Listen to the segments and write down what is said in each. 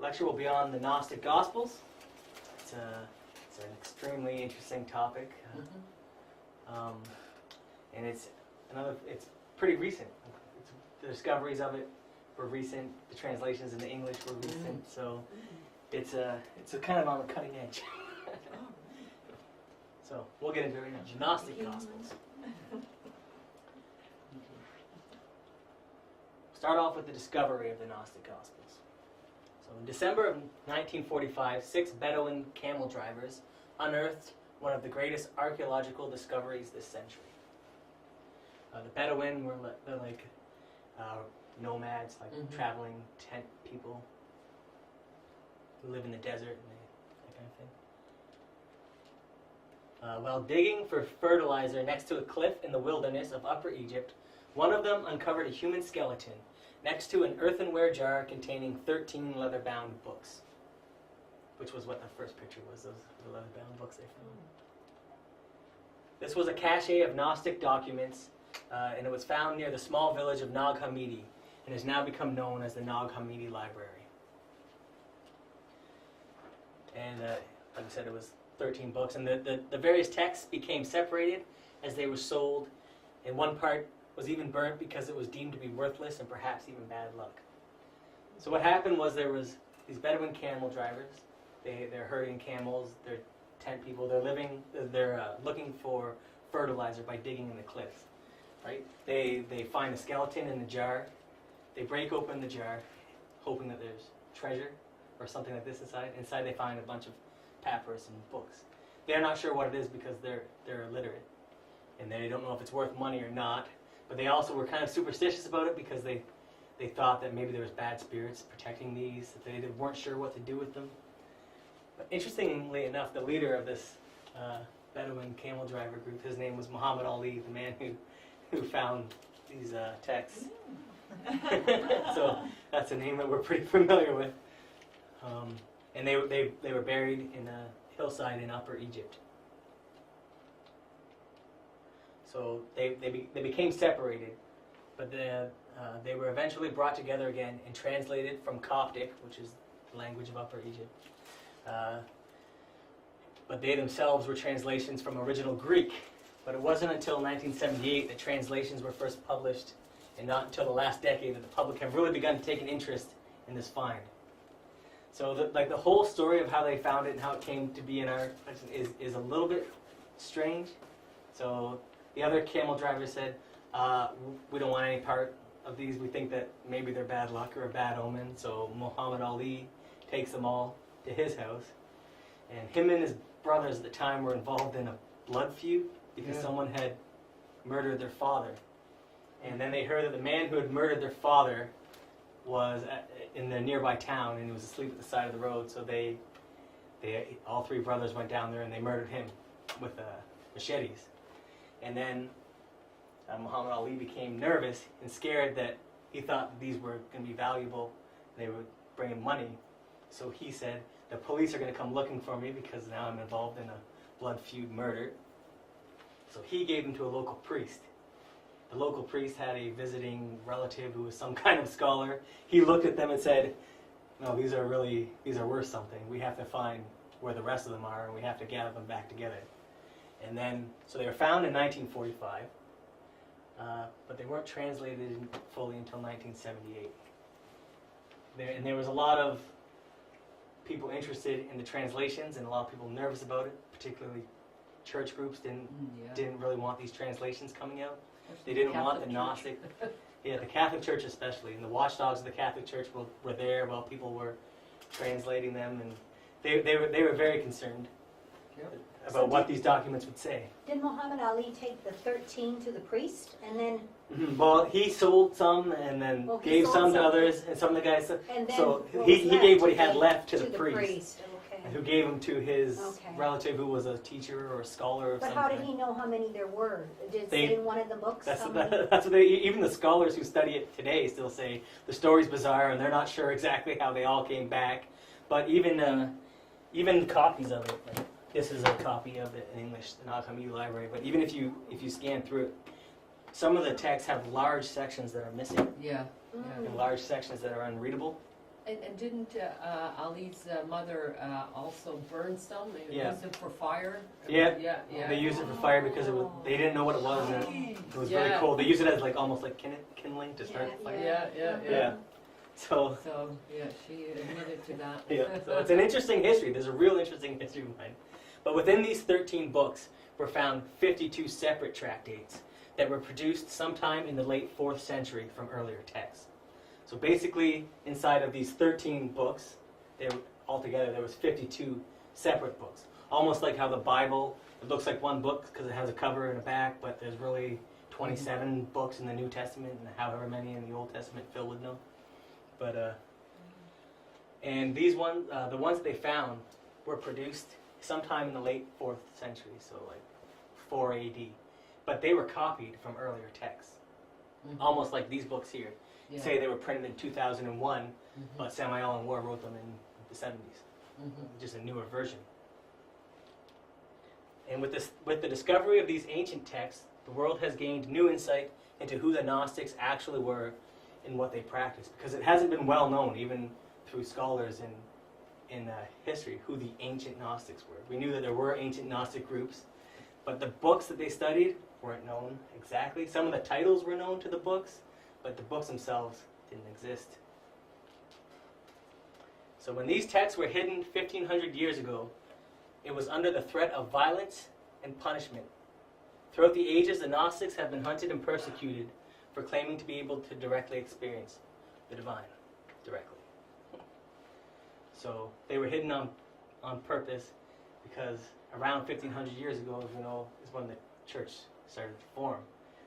lecture will be on the Gnostic Gospels. It's an extremely interesting topic, and it's pretty recent. The discoveries of it were recent. The translations into English were recent. So it's a kind of on the cutting edge. So we'll get into it right now. The Gnostic Gospels. Start off with the discovery of the Gnostic Gospels. So in December of 1945, 6 Bedouin camel drivers unearthed one of the greatest archaeological discoveries this century. The Bedouin were like nomads, like traveling tent people who live in the desert and that kind of thing. While digging for fertilizer next to a cliff in the wilderness of Upper Egypt, one of them uncovered a human skeleton next to an earthenware jar containing 13 leather-bound books, which was what the first picture was, those leather-bound books they found. This was a cache of Gnostic documents, and it was found near the small village of Nag Hammadi, and has now become known as the Nag Hammadi Library. And like I said, it was 13 books, and the various texts became separated as they were sold, and one part was even burnt because it was deemed to be worthless and perhaps even bad luck. So what happened was there was these Bedouin camel drivers. They're herding camels. They're tent people. They're looking for fertilizer by digging in the cliffs. Right? They find a skeleton in the jar. They break open the jar, hoping that there's treasure or something like this inside. Inside they find a bunch of papyrus and books. They're not sure what it is because they're illiterate, and they don't know if it's worth money or not. But they also were kind of superstitious about it because they thought that maybe there was bad spirits protecting these, that they weren't sure what to do with them. But interestingly enough, the leader of this Bedouin camel driver group, his name was Muhammad Ali, the man who found these texts. So that's a name that we're pretty familiar with. And they were buried in a hillside in Upper Egypt. So they became separated, but they were eventually brought together again and translated from Coptic, which is the language of Upper Egypt. But they themselves were translations from original Greek. But it wasn't until 1978 that translations were first published, and not until the last decade that the public have really begun to take an interest in this find. So the whole story of how they found it and how it came to be in our is a little bit strange. So the other camel driver said, we don't want any part of these. We think that maybe they're bad luck or a bad omen. So Muhammad Ali takes them all to his house. And him and his brothers at the time were involved in a blood feud because someone had murdered their father. And then they heard that the man who had murdered their father was in the nearby town, and he was asleep at the side of the road. So they all 3 brothers went down there and they murdered him with machetes. And then Muhammad Ali became nervous and scared that he thought these were going to be valuable. They would bring him money. So he said, the police are going to come looking for me because now I'm involved in a blood feud murder. So he gave them to a local priest. The local priest had a visiting relative who was some kind of scholar. He looked at them and said, no, these are worth something. We have to find where the rest of them are, and we have to gather them back together. And then, so they were found in 1945, but they weren't translated fully until 1978. And there was a lot of people interested in the translations, and a lot of people nervous about it, particularly church groups didn't really want these translations coming out. They didn't want the Gnostic, the Catholic Church especially, and the watchdogs of the Catholic Church were there while people were translating them, and they were very concerned about what these documents would say. Did Muhammad Ali take the 13 to the priest and then? Well, he sold some and then gave some to others, and some of the guys. And then so he gave what he had left to the priest. Okay. Who gave them to his relative who was a teacher or a scholar of some kind. But how did he know how many there were? Did it say in one of the books? That's what even the scholars who study it today still say the story's bizarre and they're not sure exactly how they all came back. But even copies of it, like this is a copy of it in English, the Nag Hammadi Library. But even if you scan through it, some of the texts have large sections that are missing. Yeah. And large sections that are unreadable. And didn't Ali's mother also burn some? They Yeah. used it for fire? Yeah. Yeah. They used it for fire because they didn't know what it was, and it was really Yeah. cold. They used it as like almost like kindling to start the fire. Yeah. So So, yeah, she admitted to that. yeah, so it's an interesting history. There's a real interesting history behind it. But within these 13 books were found 52 separate tractates that were produced sometime in the late 4th century from earlier texts. So basically, inside of these 13 books, altogether there was 52 separate books. Almost like how the Bible, it looks like one book because it has a cover and a back, but there's really 27 books in the New Testament and however many in the Old Testament Phil would know. But and these ones, the ones that they found, were produced sometime in the late 4th century, so like 4 AD. But they were copied from earlier texts, almost like these books here. Yeah. Say they were printed in 2001, Mhm. but Samuel and War wrote them in the 70s, Mhm. just a newer version. And with the discovery of these ancient texts, the world has gained new insight into who the Gnostics actually were and what they practiced, because it hasn't been well known, even through scholars in history, who the ancient Gnostics were. We knew that there were ancient Gnostic groups, but the books that they studied weren't known exactly. Some of the titles were known to the books, but the books themselves didn't exist. So when these texts were hidden 1,500 years ago, it was under the threat of violence and punishment. Throughout the ages, the Gnostics have been hunted and persecuted for claiming to be able to directly experience the divine, directly. So they were hidden on purpose because around 1,500 years ago, as we know, is when the church started to form.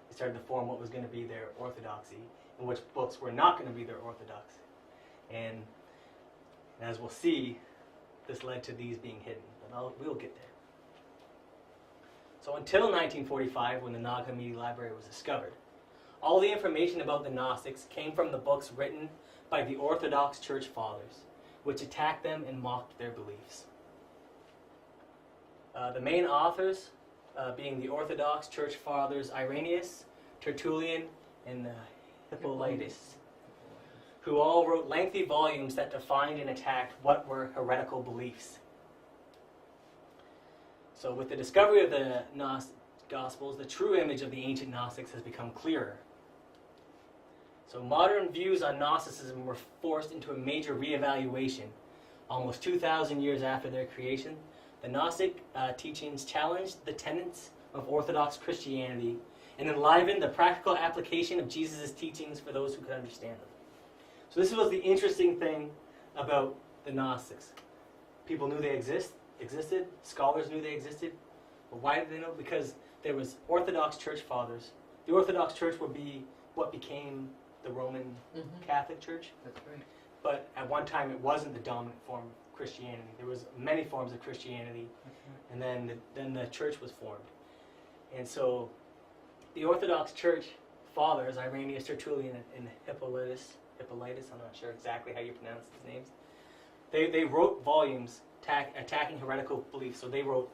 They started to form what was going to be their orthodoxy and which books were not going to be their orthodoxy. And as we'll see, this led to these being hidden. But we'll get there. So until 1945, when the Nag Hammadi Library was discovered, all the information about the Gnostics came from the books written by the Orthodox Church Fathers, which attacked them and mocked their beliefs. The main authors being the Orthodox Church Fathers Irenaeus, Tertullian, and Hippolytus, who all wrote lengthy volumes that defined and attacked what were heretical beliefs. So with the discovery of the Gnostic Gospels, the true image of the ancient Gnostics has become clearer. So modern views on Gnosticism were forced into a major reevaluation. Almost 2,000 years after their creation, the Gnostic teachings challenged the tenets of Orthodox Christianity and enlivened the practical application of Jesus' teachings for those who could understand them. So this was the interesting thing about the Gnostics. People knew they existed, scholars knew they existed. But why did they know? Because there was Orthodox Church Fathers. The Orthodox Church would be what became the Roman Catholic Church. That's right. But at one time it wasn't the dominant form of Christianity. There was many forms of Christianity, and then the church was formed. And so the Orthodox Church Fathers, Irenaeus, Tertullian, and Hippolytus, I'm not sure exactly how you pronounce these names, they wrote volumes attacking heretical beliefs. So they wrote,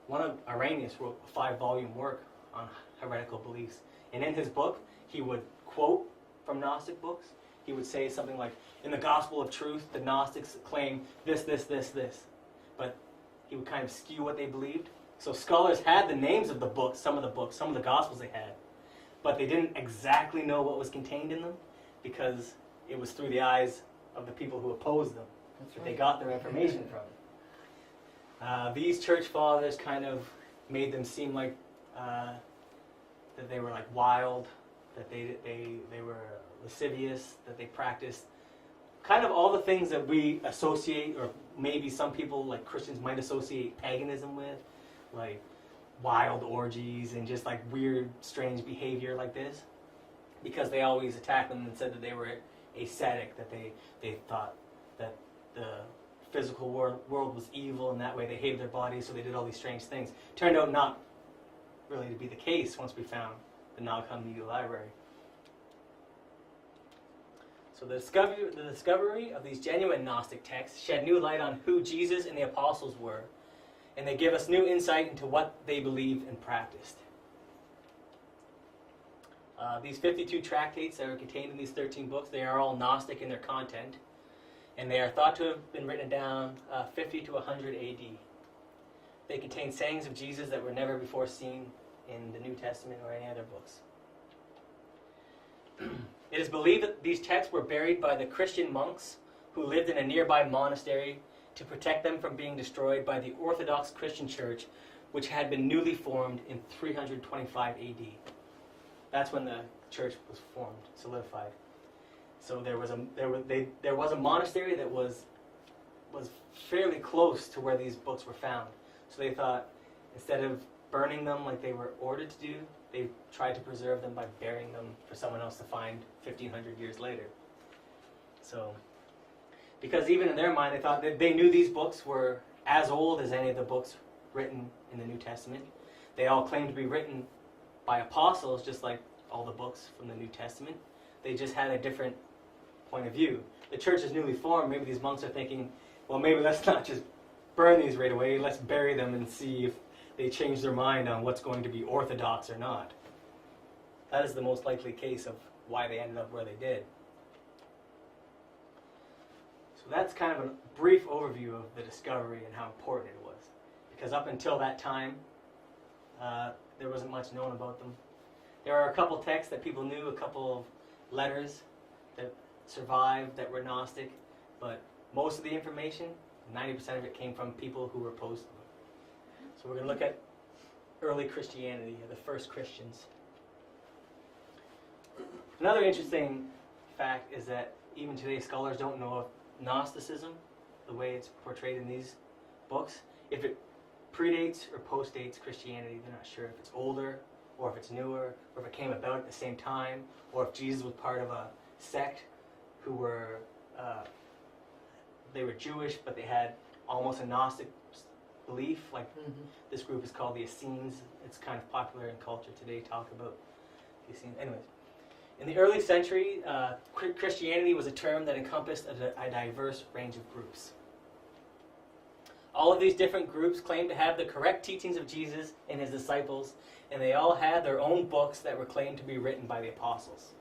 Irenaeus wrote a 5-volume work on heretical beliefs. And in his book, he would quote from Gnostic books. He would say something like, in the Gospel of Truth, the Gnostics claim this. But he would kind of skew what they believed. So scholars had the names of the books, some of the Gospels they had, but they didn't exactly know what was contained in them because it was through the eyes of the people who opposed them that they got their information from. These church fathers kind of made them seem like that they were like wild, that they were lascivious, that they practiced kind of all the things that we associate, or maybe some people like Christians might associate paganism with, like wild orgies and just like weird, strange behavior like this, because they always attacked them and said that they were ascetic, that they thought that the physical world was evil, and that way they hated their bodies, so they did all these strange things. Turned out not really to be the case once we found the Nag Hammadi Library. So the discovery of these genuine Gnostic texts shed new light on who Jesus and the apostles were, and they give us new insight into what they believed and practiced. These 52 tractates that are contained in these 13 books, they are all Gnostic in their content. and they are thought to have been written down 50 to 100 AD. They contain sayings of Jesus that were never before seen in the New Testament or any other books. It is believed that these texts were buried by the Christian monks who lived in a nearby monastery to protect them from being destroyed by the Orthodox Christian Church, which had been newly formed in 325 AD. That's when the church was formed, solidified. So there was a monastery that was fairly close to where these books were found. So they thought, instead of burning them like they were ordered to do, they tried to preserve them by burying them for someone else to find 1,500 years later. So, because even in their mind, they thought that they knew these books were as old as any of the books written in the New Testament. They all claimed to be written by apostles, just like all the books from the New Testament. They just had a different point of view. The church is newly formed. Maybe these monks are thinking, well, maybe let's not just burn these right away. Let's bury them and see if they change their mind on what's going to be orthodox or not. That is the most likely case of why they ended up where they did. So that's kind of a brief overview of the discovery and how important it was. Because up until that time, there wasn't much known about them. There are a couple texts that people knew, a couple of letters that survived that were Gnostic, but most of the information, 90% of it, came from people who were opposed to them. So we're going to look at early Christianity, the first Christians. Another interesting fact is that even today scholars don't know of Gnosticism, the way it's portrayed in these books. If it predates or postdates Christianity, they're not sure if it's older, or if it's newer, or if it came about at the same time, or if Jesus was part of a sect who were, they were Jewish, but they had almost a Gnostic belief. Like this group is called the Essenes. It's kind of popular in culture today, talk about the Essenes. Anyways, in the early century, Christianity was a term that encompassed a diverse range of groups. All of these different groups claimed to have the correct teachings of Jesus and his disciples, and they all had their own books that were claimed to be written by the apostles.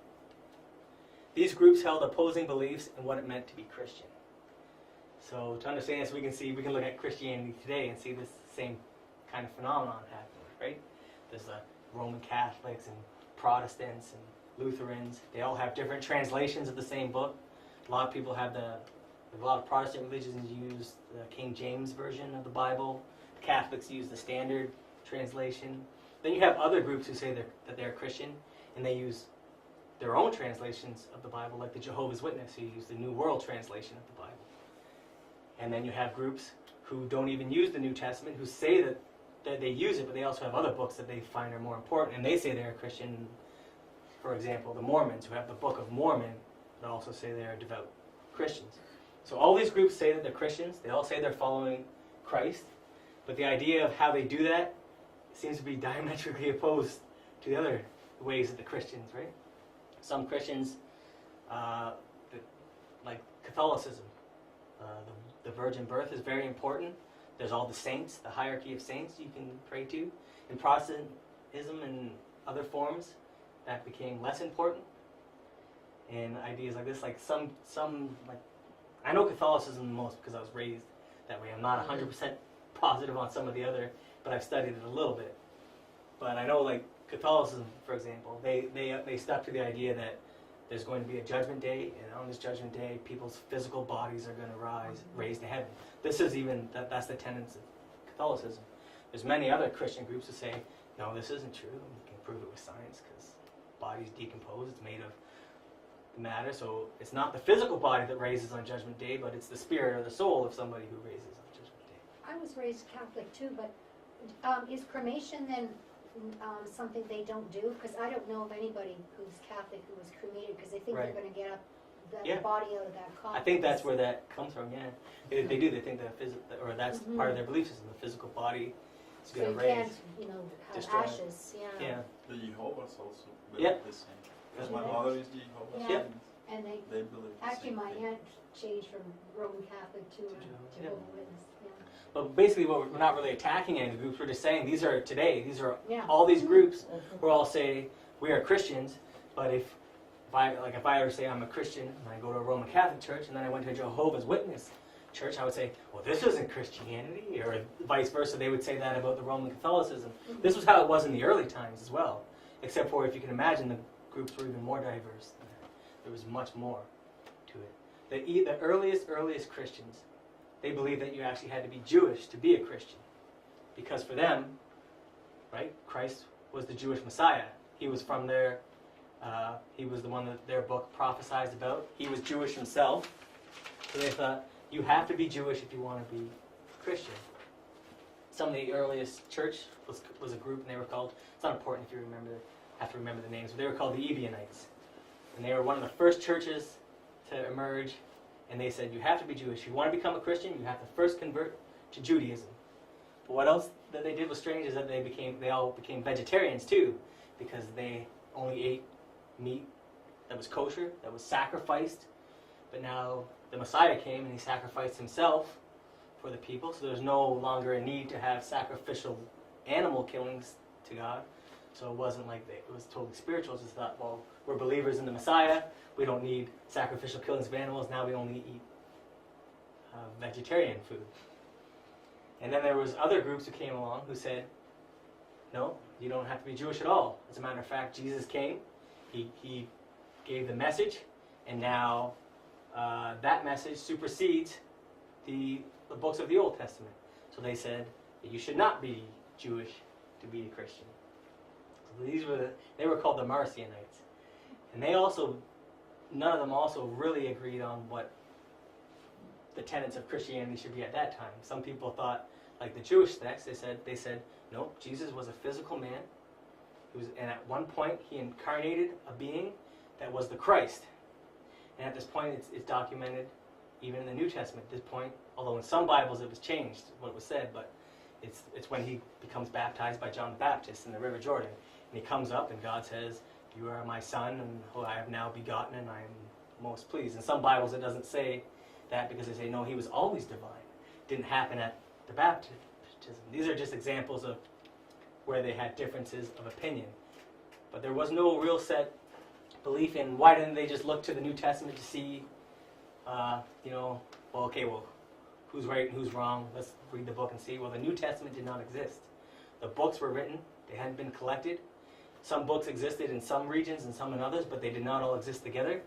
These groups held opposing beliefs in what it meant to be Christian. So to understand this, we can look at Christianity today and see this same kind of phenomenon happening, right? There's Roman Catholics and Protestants and Lutherans. They all have different translations of the same book. A lot of people have a lot of Protestant religions use the King James version of the Bible. Catholics use the Standard translation. Then you have other groups who say that they're Christian, and they use their own translations of the Bible, like the Jehovah's Witness, who use the New World Translation of the Bible. And then you have groups who don't even use the New Testament, who say that they use it, but they also have other books that they find are more important, and they say they're a Christian. For example, the Mormons, who have the Book of Mormon, but also say they're devout Christians. So all these groups say that they're Christians. They all say they're following Christ, but the idea of how they do that seems to be diametrically opposed to the other ways of the Christians, right? Some Christians, like Catholicism, the virgin birth is very important. There's all the saints, the hierarchy of saints you can pray to. In Protestantism and other forms, that became less important. And ideas like this, like some like, I know Catholicism the most because I was raised that way. I'm not 100% positive on some of the other, but I've studied it a little bit. But I know, like Catholicism, for example, they stuck to the idea that there's going to be a judgment day, and on this judgment day, people's physical bodies are going to raise to heaven. This is even, that's the tenets of Catholicism. There's many other Christian groups who say, no, this isn't true. We can prove it with science because bodies decompose. It's made of matter, so it's not the physical body that raises on judgment day, but it's the spirit or the soul of somebody who raises on judgment day. I was raised Catholic too, but is cremation then something they don't do? Because I don't know of anybody who's Catholic who was cremated because they think Right. they're going to get up the Yeah. body out of that coffin. I think that's where that comes from, yeah. They do, they think that or that's part of their belief system, the physical body is So going you to raise. can't, have destroy it. ashes. Yeah. Yeah. The Jehovah's also believe Yep. the same. Because my Yeah. mother is Jehovah's Yeah. Witness. And they They believe the actually same my thing. aunt changed from Roman Catholic to Jehovah's, yeah. Jehovah's Witness. But basically, we're not really attacking any of the groups. We're just saying these are Yeah. all these groups. We're all saying we are Christians, but if if I ever say I'm a Christian and I go to a Roman Catholic church and then I went to a Jehovah's Witness church, I would say, well, this isn't Christianity, or vice versa. They would say that about the Roman Catholicism. This was how it was in the early times as well, except for, if you can imagine, the groups were even more diverse than that. There was much more to it. The earliest Christians, they believed that you actually had to be Jewish to be a Christian, because for them, right, Christ was the Jewish Messiah. He was from their, he was the one that their book prophesied about. He was Jewish himself, so they thought, you have to be Jewish if you want to be Christian. Some of the earliest church was a group, and they were called, it's not important if you have to remember the names, but they were called the Ebionites. And they were one of the first churches to emerge, and they said, you have to be Jewish. If you want to become a Christian, you have to first convert to Judaism. But what else that they did was strange is that they all became vegetarians too, because they only ate meat that was kosher, that was sacrificed. But now the Messiah came and he sacrificed himself for the people, so there's no longer a need to have sacrificial animal killings to God. So it wasn't like it was totally spiritual. Just thought, well, we're believers in the Messiah. We don't need sacrificial killings of animals. Now we only eat vegetarian food. And then there was other groups who came along who said, no, you don't have to be Jewish at all. As a matter of fact, Jesus came. He gave the message, and now that message supersedes the books of the Old Testament. So they said that you should not be Jewish to be a Christian. So they were called the Marcionites. And none of them also really agreed on what the tenets of Christianity should be at that time. Some people thought, like the Jewish sects, they said, no, Jesus was a physical man. And at one point he incarnated a being that was the Christ. And at this point it's documented even in the New Testament at this point, although in some Bibles it was changed what was said, but it's when he becomes baptized by John the Baptist in the River Jordan. And he comes up and God says, you are my son, and who I have now begotten, and I am most pleased. In some Bibles it doesn't say that, because they say, no, he was always divine. It didn't happen at the baptism. These are just examples of where they had differences of opinion. But there was no real set belief in, why didn't they just look to the New Testament to see, who's right and who's wrong? Let's read the book and see. Well, the New Testament did not exist. The books were written. They hadn't been collected. Some books existed in some regions and some in others, but they did not all exist together.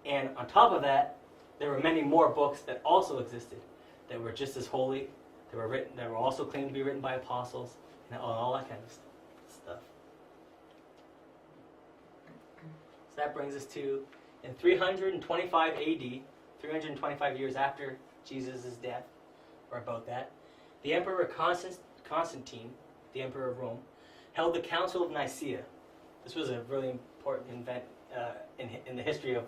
And on top of that, there were many more books that also existed that were just as holy, that were also claimed to be written by apostles, and all that kind of stuff. So that brings us to, in 325 AD, 325 years after Jesus' death, or about that, the Emperor Constantine, the Emperor of Rome, held the Council of Nicaea. This was a really important event in the history of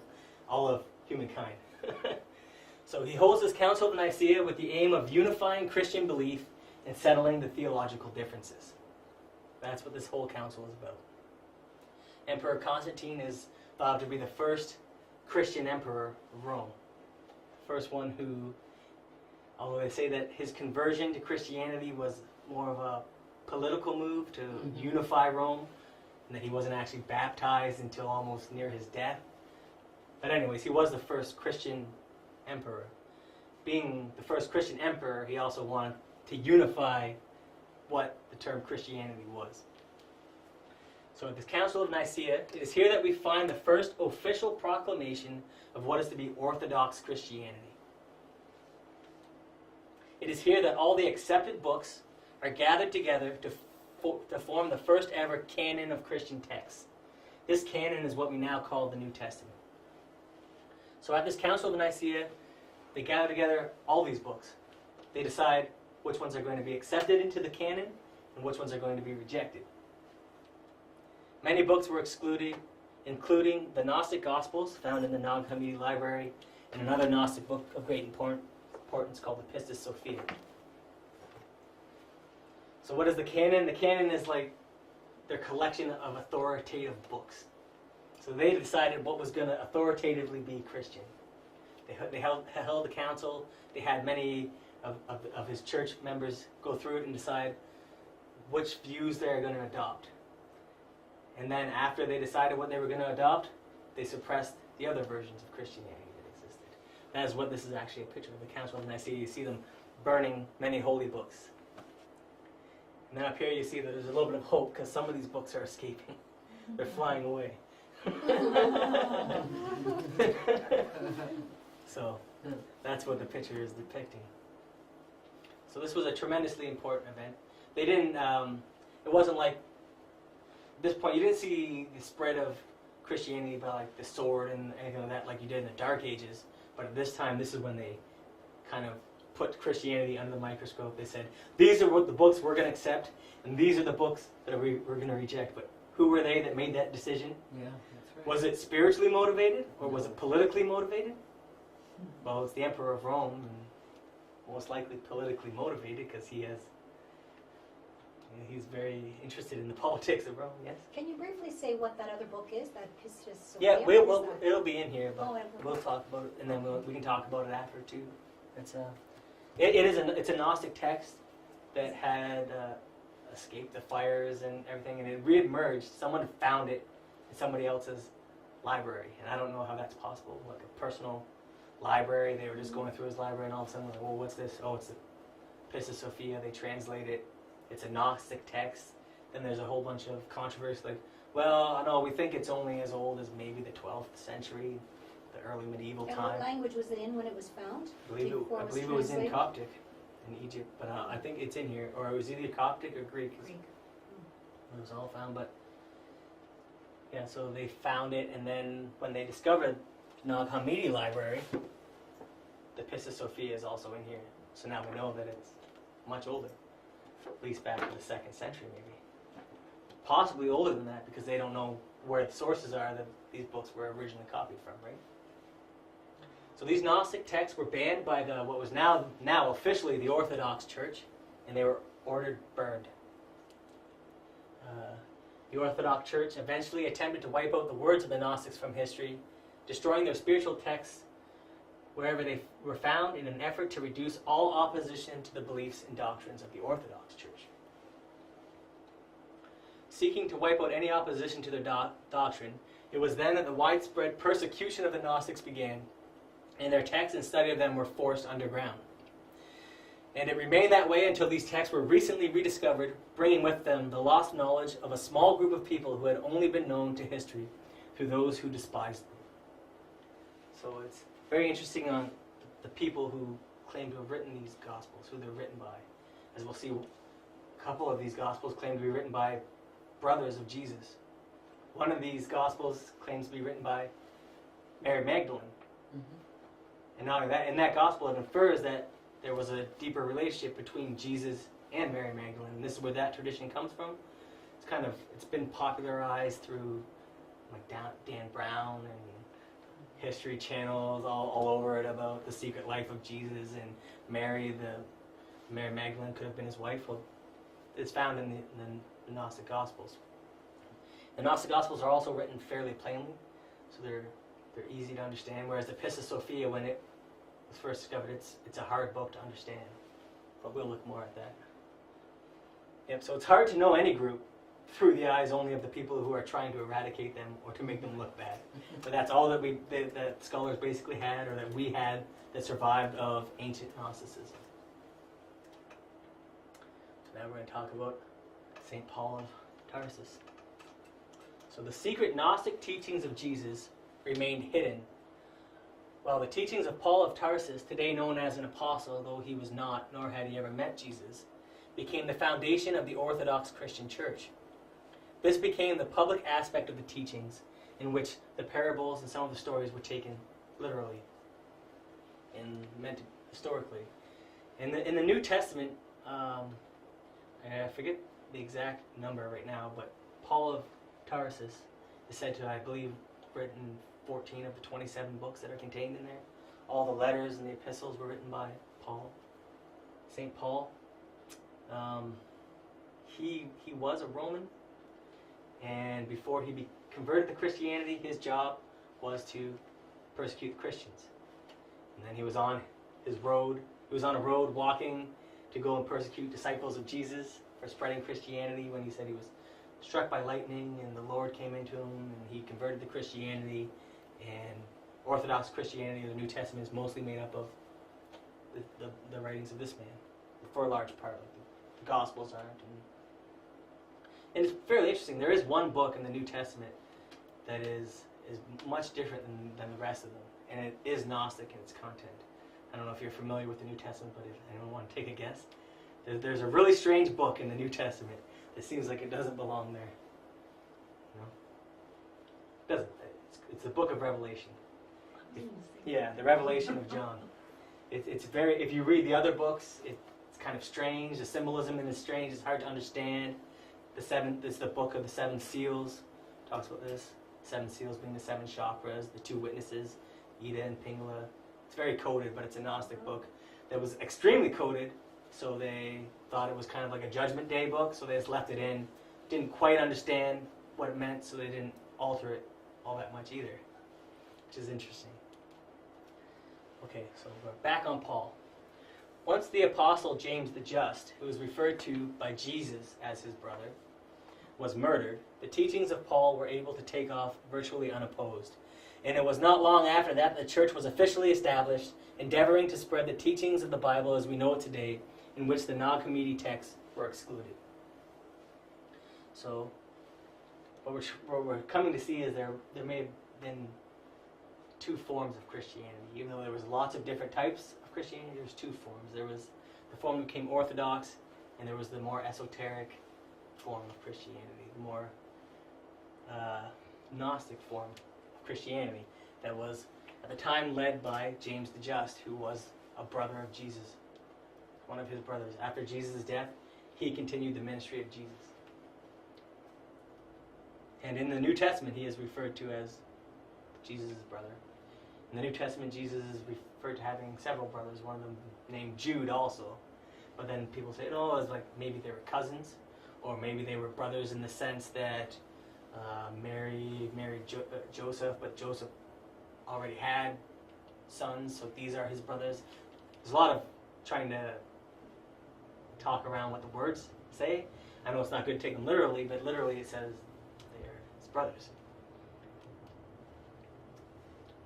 all of humankind. So he holds this Council of Nicaea with the aim of unifying Christian belief and settling the theological differences. That's what this whole council is about. Emperor Constantine is thought to be the first Christian emperor of Rome. The first one who, although they say that his conversion to Christianity was more of a political move to unify Rome, and that he wasn't actually baptized until almost near his death. But anyways, he was the first Christian emperor. Being the first Christian emperor, he also wanted to unify what the term Christianity was. So at this Council of Nicaea, it is here that we find the first official proclamation of what is to be Orthodox Christianity. It is here that all the accepted books are gathered together to form the first ever canon of Christian texts. This canon is what we now call the New Testament. So at this Council of Nicaea, they gather together all these books. They decide which ones are going to be accepted into the canon and which ones are going to be rejected. Many books were excluded, including the Gnostic Gospels found in the Nag Hammadi Library and another Gnostic book of great importance called the Pistis Sophia. So what is the canon? The canon is like their collection of authoritative books. So they decided what was going to authoritatively be Christian. They held the council. They had many of his church members go through it and decide which views they are going to adopt. And then after they decided what they were going to adopt, they suppressed the other versions of Christianity that existed. That is what this is actually a picture of the council of Nicaea. You see them burning many holy books. And then up here you see that there's a little bit of hope because some of these books are escaping. They're flying away. So that's what the picture is depicting. So this was a tremendously important event. They didn't, it wasn't like, at this point you didn't see the spread of Christianity by like the sword and anything like that like you did in the Dark Ages. But at this time, this is when they kind of put Christianity under the microscope. They said, these are what the books we're going to accept, and these are the books that we're going to reject. But who were they that made that decision? Yeah, that's right. Was it spiritually motivated, or was it politically motivated? Well, it's the Emperor of Rome, and most likely politically motivated, because he's very interested in the politics of Rome, yes? Can you briefly say what that other book is, that Pistis Sophia? Yeah, What is that? it'll be in here, but Oh, we'll talk about it, and then we can talk about it after, too. It's a Gnostic text that had escaped the fires and everything, and it re-emerged. Someone found it in somebody else's library, and I don't know how that's possible, like a personal library. They were just going through his library, and all of a sudden, like, well, what's this? Oh, it's the Pistis Sophia. They translate it. It's a Gnostic text. Then there's a whole bunch of controversy, like, well, no, we think it's only as old as maybe the 12th century, the early medieval And time. what language was it in when it was found? I believe it was in translated? Coptic in Egypt, but I think it's in here, or it was either Coptic or Greek. Greek. It was all found, but yeah, so they found it, and then when they discovered the Nag Hammadi library, the Pistis Sophia is also in here. So now we know that it's much older, at least back to the 2nd century maybe. Possibly older than that, because they don't know where the sources are that these books were originally copied from, right? So these Gnostic texts were banned by what was now officially the Orthodox Church, and they were ordered burned. The Orthodox Church eventually attempted to wipe out the words of the Gnostics from history, destroying their spiritual texts wherever they were found in an effort to reduce all opposition to the beliefs and doctrines of the Orthodox Church. Seeking to wipe out any opposition to their doctrine, it was then that the widespread persecution of the Gnostics began, and their texts and study of them were forced underground. And it remained that way until these texts were recently rediscovered, bringing with them the lost knowledge of a small group of people who had only been known to history through those who despised them. So it's very interesting on the people who claim to have written these Gospels, who they're written by. As we'll see, a couple of these Gospels claim to be written by brothers of Jesus. One of these Gospels claims to be written by Mary Magdalene. Mm-hmm. And not only that, in that Gospel it infers that there was a deeper relationship between Jesus and Mary Magdalene. And this is where that tradition comes from. It's been popularized through like Dan Brown and history channels all over it about the secret life of Jesus and Mary Magdalene could have been his wife. Well, it's found in the Gnostic Gospels. The Gnostic Gospels are also written fairly plainly, so they're easy to understand, whereas the Pistis Sophia, when it was first discovered, it's a hard book to understand. But we'll look more at that. Yep, so it's hard to know any group through the eyes only of the people who are trying to eradicate them or to make them look bad. But that's all that that scholars basically had, or that we had, that survived of ancient Gnosticism. So now we're going to talk about St. Paul of Tarsus. So the secret Gnostic teachings of Jesus remained hidden, while the teachings of Paul of Tarsus, today known as an apostle, though he was not, nor had he ever met Jesus, became the foundation of the Orthodox Christian Church. This became the public aspect of the teachings, in which the parables and some of the stories were taken literally and meant historically. In the New Testament, I forget the exact number right now, but Paul of Tarsus is said to, I believe, written 14 of the 27 books that are contained in there. All the letters and the epistles were written by Paul. St. Paul, he was a Roman, and before he converted to Christianity, his job was to persecute the Christians. And then he was on his road. He was on a road walking to go and persecute disciples of Jesus for spreading Christianity, when he said he was struck by lightning, and the Lord came into him, and he converted to Christianity. And Orthodox Christianity, the New Testament, is mostly made up of the writings of this man, for a large part. Like the Gospels aren't. And it's fairly interesting. There is one book in the New Testament that is much different than the rest of them, and it is Gnostic in its content. I don't know if you're familiar with the New Testament, but if anyone want to take a guess, there's a really strange book in the New Testament that seems like it doesn't belong there. You know? It doesn't. It's the book of Revelation. Yeah, the Revelation of John. It's very. If you read the other books, it's kind of strange. The symbolism in it is strange. It's hard to understand. This is the book of the seven seals. Talks about this. 7 seals being the 7 chakras, the 2 witnesses, Ida and Pingala. It's very coded, but it's a Gnostic book that was extremely coded, so they thought it was kind of like a Judgment Day book, so they just left it in. Didn't quite understand what it meant, so they didn't alter it all that much either, which is interesting. Okay, so we're back on Paul. Once the apostle James the Just, who is referred to by Jesus as his brother, was murdered, the teachings of Paul were able to take off virtually unopposed. And it was not long after that the church was officially established, endeavoring to spread the teachings of the Bible as we know it today, in which the Nag texts were excluded. So, what we're coming to see is there may have been 2 forms of Christianity. Even though there was lots of different types of Christianity, there was 2 forms. There was the form that became Orthodox, and there was the more esoteric form of Christianity, the more Gnostic form of Christianity that was at the time led by James the Just, who was a brother of Jesus, one of his brothers. After Jesus' death, he continued the ministry of Jesus. And in the New Testament, he is referred to as Jesus' brother. In the New Testament, Jesus is referred to having several brothers, one of them named Jude also. But then people say, oh, it's like maybe they were cousins, or maybe they were brothers in the sense that Mary married Joseph, but Joseph already had sons, so these are his brothers. There's a lot of trying to talk around what the words say. I know it's not good to take them literally, but literally it says they are his brothers.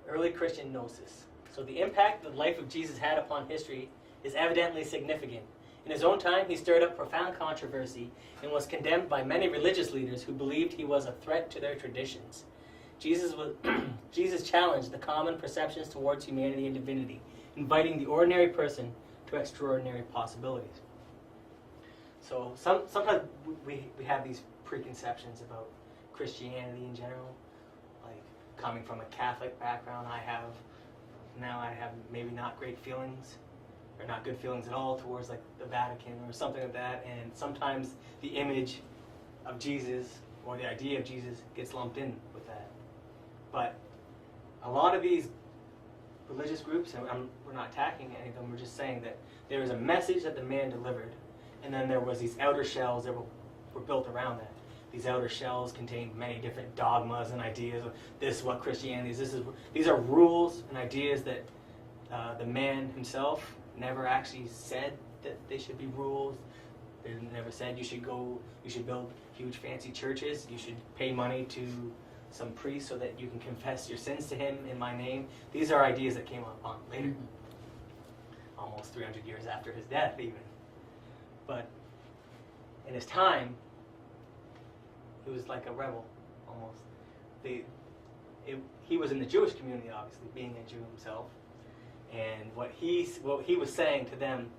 Early Christian Gnosis. So the impact the life of Jesus had upon history is evidently significant. In his own time, he stirred up profound controversy and was condemned by many religious leaders who believed he was a threat to their traditions. Jesus challenged the common perceptions towards humanity and divinity, inviting the ordinary person to extraordinary possibilities. So sometimes we have these preconceptions about Christianity in general, like coming from a Catholic background. I have maybe not great feelings, or not good feelings at all towards like the Vatican or something like that, and sometimes the image of Jesus or the idea of Jesus gets lumped in with that. But a lot of these religious groups, and we're not attacking any of them, we're just saying that there was a message that the man delivered, and then there was these outer shells that were built around that. These outer shells contained many different dogmas and ideas of this is what Christianity is. These are rules and ideas that the man himself never actually said that they should be rules. They never said you should build huge fancy churches, you should pay money to some priest so that you can confess your sins to him in my name. These are ideas that came on later, almost 300 years after his death even. But in his time, he was like a rebel, almost. He was in the Jewish community, obviously, being a Jew himself. And what he was saying to them,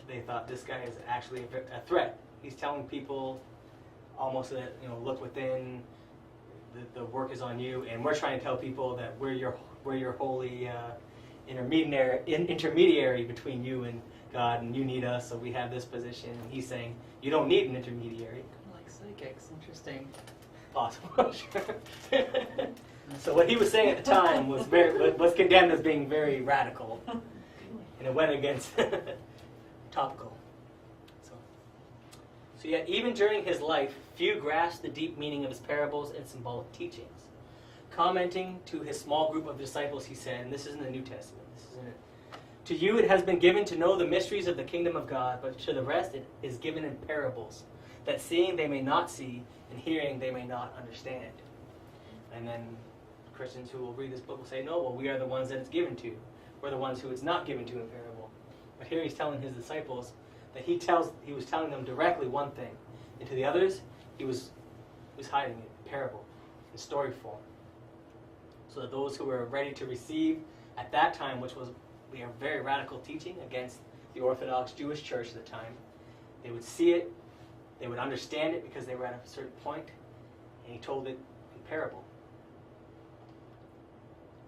they thought this guy is actually a threat. He's telling people almost that, look within, the work is on you, and we're trying to tell people that we're your holy intermediary between you and God, and you need us, so we have this position. And he's saying, you don't need an intermediary. Like psychics, interesting. Possible. So what he was saying at the time was condemned as being very radical, and it went against topical. So yet, even during his life, few grasped the deep meaning of his parables and symbolic teachings. Commenting to his small group of disciples, he said, and this is in the New Testament, this is in it, to you it has been given to know the mysteries of the kingdom of God, but to the rest it is given in parables, that seeing they may not see, and hearing they may not understand. And then Christians who will read this book will say, no, well, we are the ones that it's given to. We're the ones who it's not given to in parable. But here he's telling his disciples that he was telling them directly one thing, and to the others, he was hiding it in parable, in story form. So that those who were ready to receive at that time, which was a very radical teaching against the Orthodox Jewish church at the time, they would see it, they would understand it because they were at a certain point, and he told it in parable.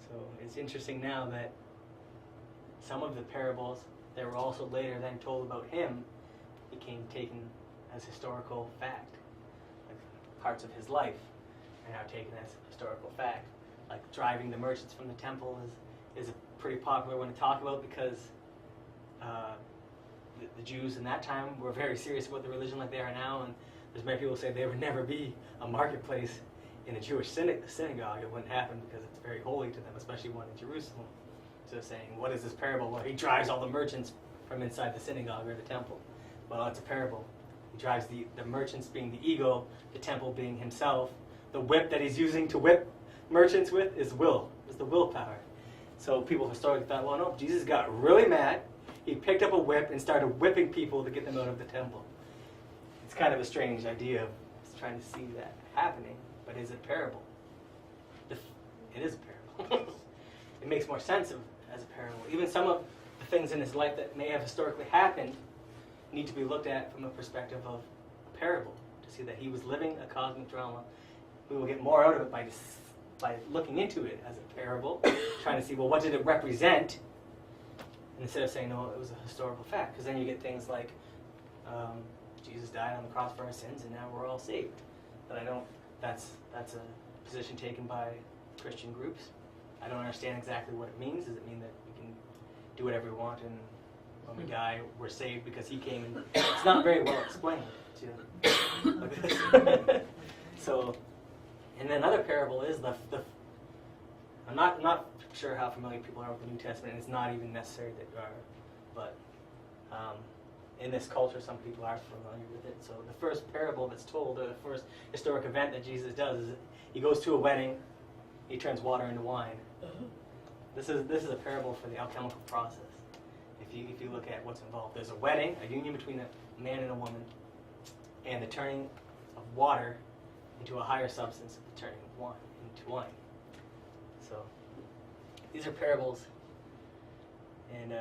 So it's interesting now that some of the parables that were also later then told about him became taken as historical fact. Like parts of his life are now taken as historical fact. Like driving the merchants from the temple is a pretty popular one to talk about because the Jews in that time were very serious about the religion like they are now, and there's many people who say there would never be a marketplace in a Jewish synagogue. It wouldn't happen because it's very holy to them, especially one in Jerusalem. So saying, what is this parable? Well, he drives all the merchants from inside the synagogue or the temple. Well, it's a parable. He drives the merchants being the ego, the temple being himself. The whip that he's using to whip merchants with is the willpower. So people historically thought, well, no, Jesus got really mad. He picked up a whip and started whipping people to get them out of the temple. It's kind of a strange idea of trying to see that happening, but is it parable? It is a parable. It makes more sense as a parable. Even some of the things in his life that may have historically happened need to be looked at from a perspective of a parable, to see that he was living a cosmic drama. We will get more out of it by looking into it as a parable, trying to see, well, what did it represent? Instead of saying, no, it was a historical fact. Because then you get things like, Jesus died on the cross for our sins, and now we're all saved. But that's a position taken by Christian groups. I don't understand exactly what it means. Does it mean that we can do whatever we want, and when we die, we're saved because he came? And it's not very well explained. Look at this. So, and then another parable is I'm not sure how familiar people are with the New Testament, and it's not even necessary that you are, but in this culture, some people are familiar with it. So the first parable that's told, or the first historic event that Jesus does, is he goes to a wedding, he turns water into wine. This is a parable for the alchemical process. If you look at what's involved, there's a wedding, a union between a man and a woman, and the turning of water into a higher substance, the turning of wine into wine. So these are parables, and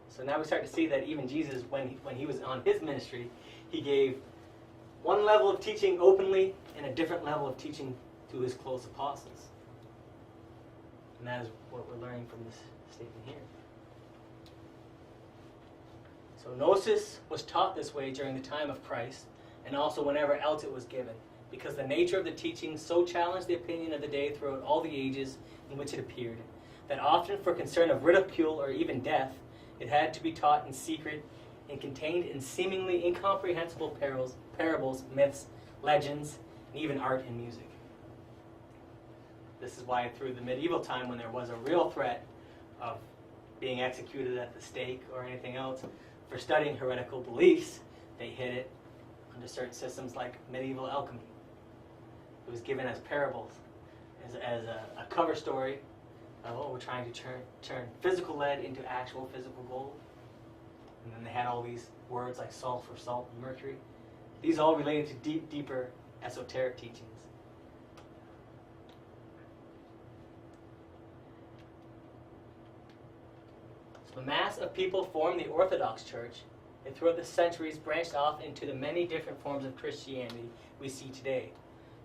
so now we start to see that even Jesus, when he was on his ministry, he gave one level of teaching openly and a different level of teaching to his close apostles. And that is what we're learning from this statement here. So Gnosis was taught this way during the time of Christ, and also whenever else it was given, because the nature of the teaching so challenged the opinion of the day throughout all the ages in which it appeared, that often for concern of ridicule or even death, it had to be taught in secret and contained in seemingly incomprehensible parables, myths, legends, and even art and music. This is why through the medieval time, when there was a real threat of being executed at the stake or anything else for studying heretical beliefs, they hid it under certain systems like medieval alchemy. It was given as parables, as a cover story. We're trying to turn physical lead into actual physical gold. And then they had all these words like sulfur, salt, and mercury. These all related to deeper esoteric teachings. So the mass of people formed the Orthodox Church, and throughout the centuries branched off into the many different forms of Christianity we see today.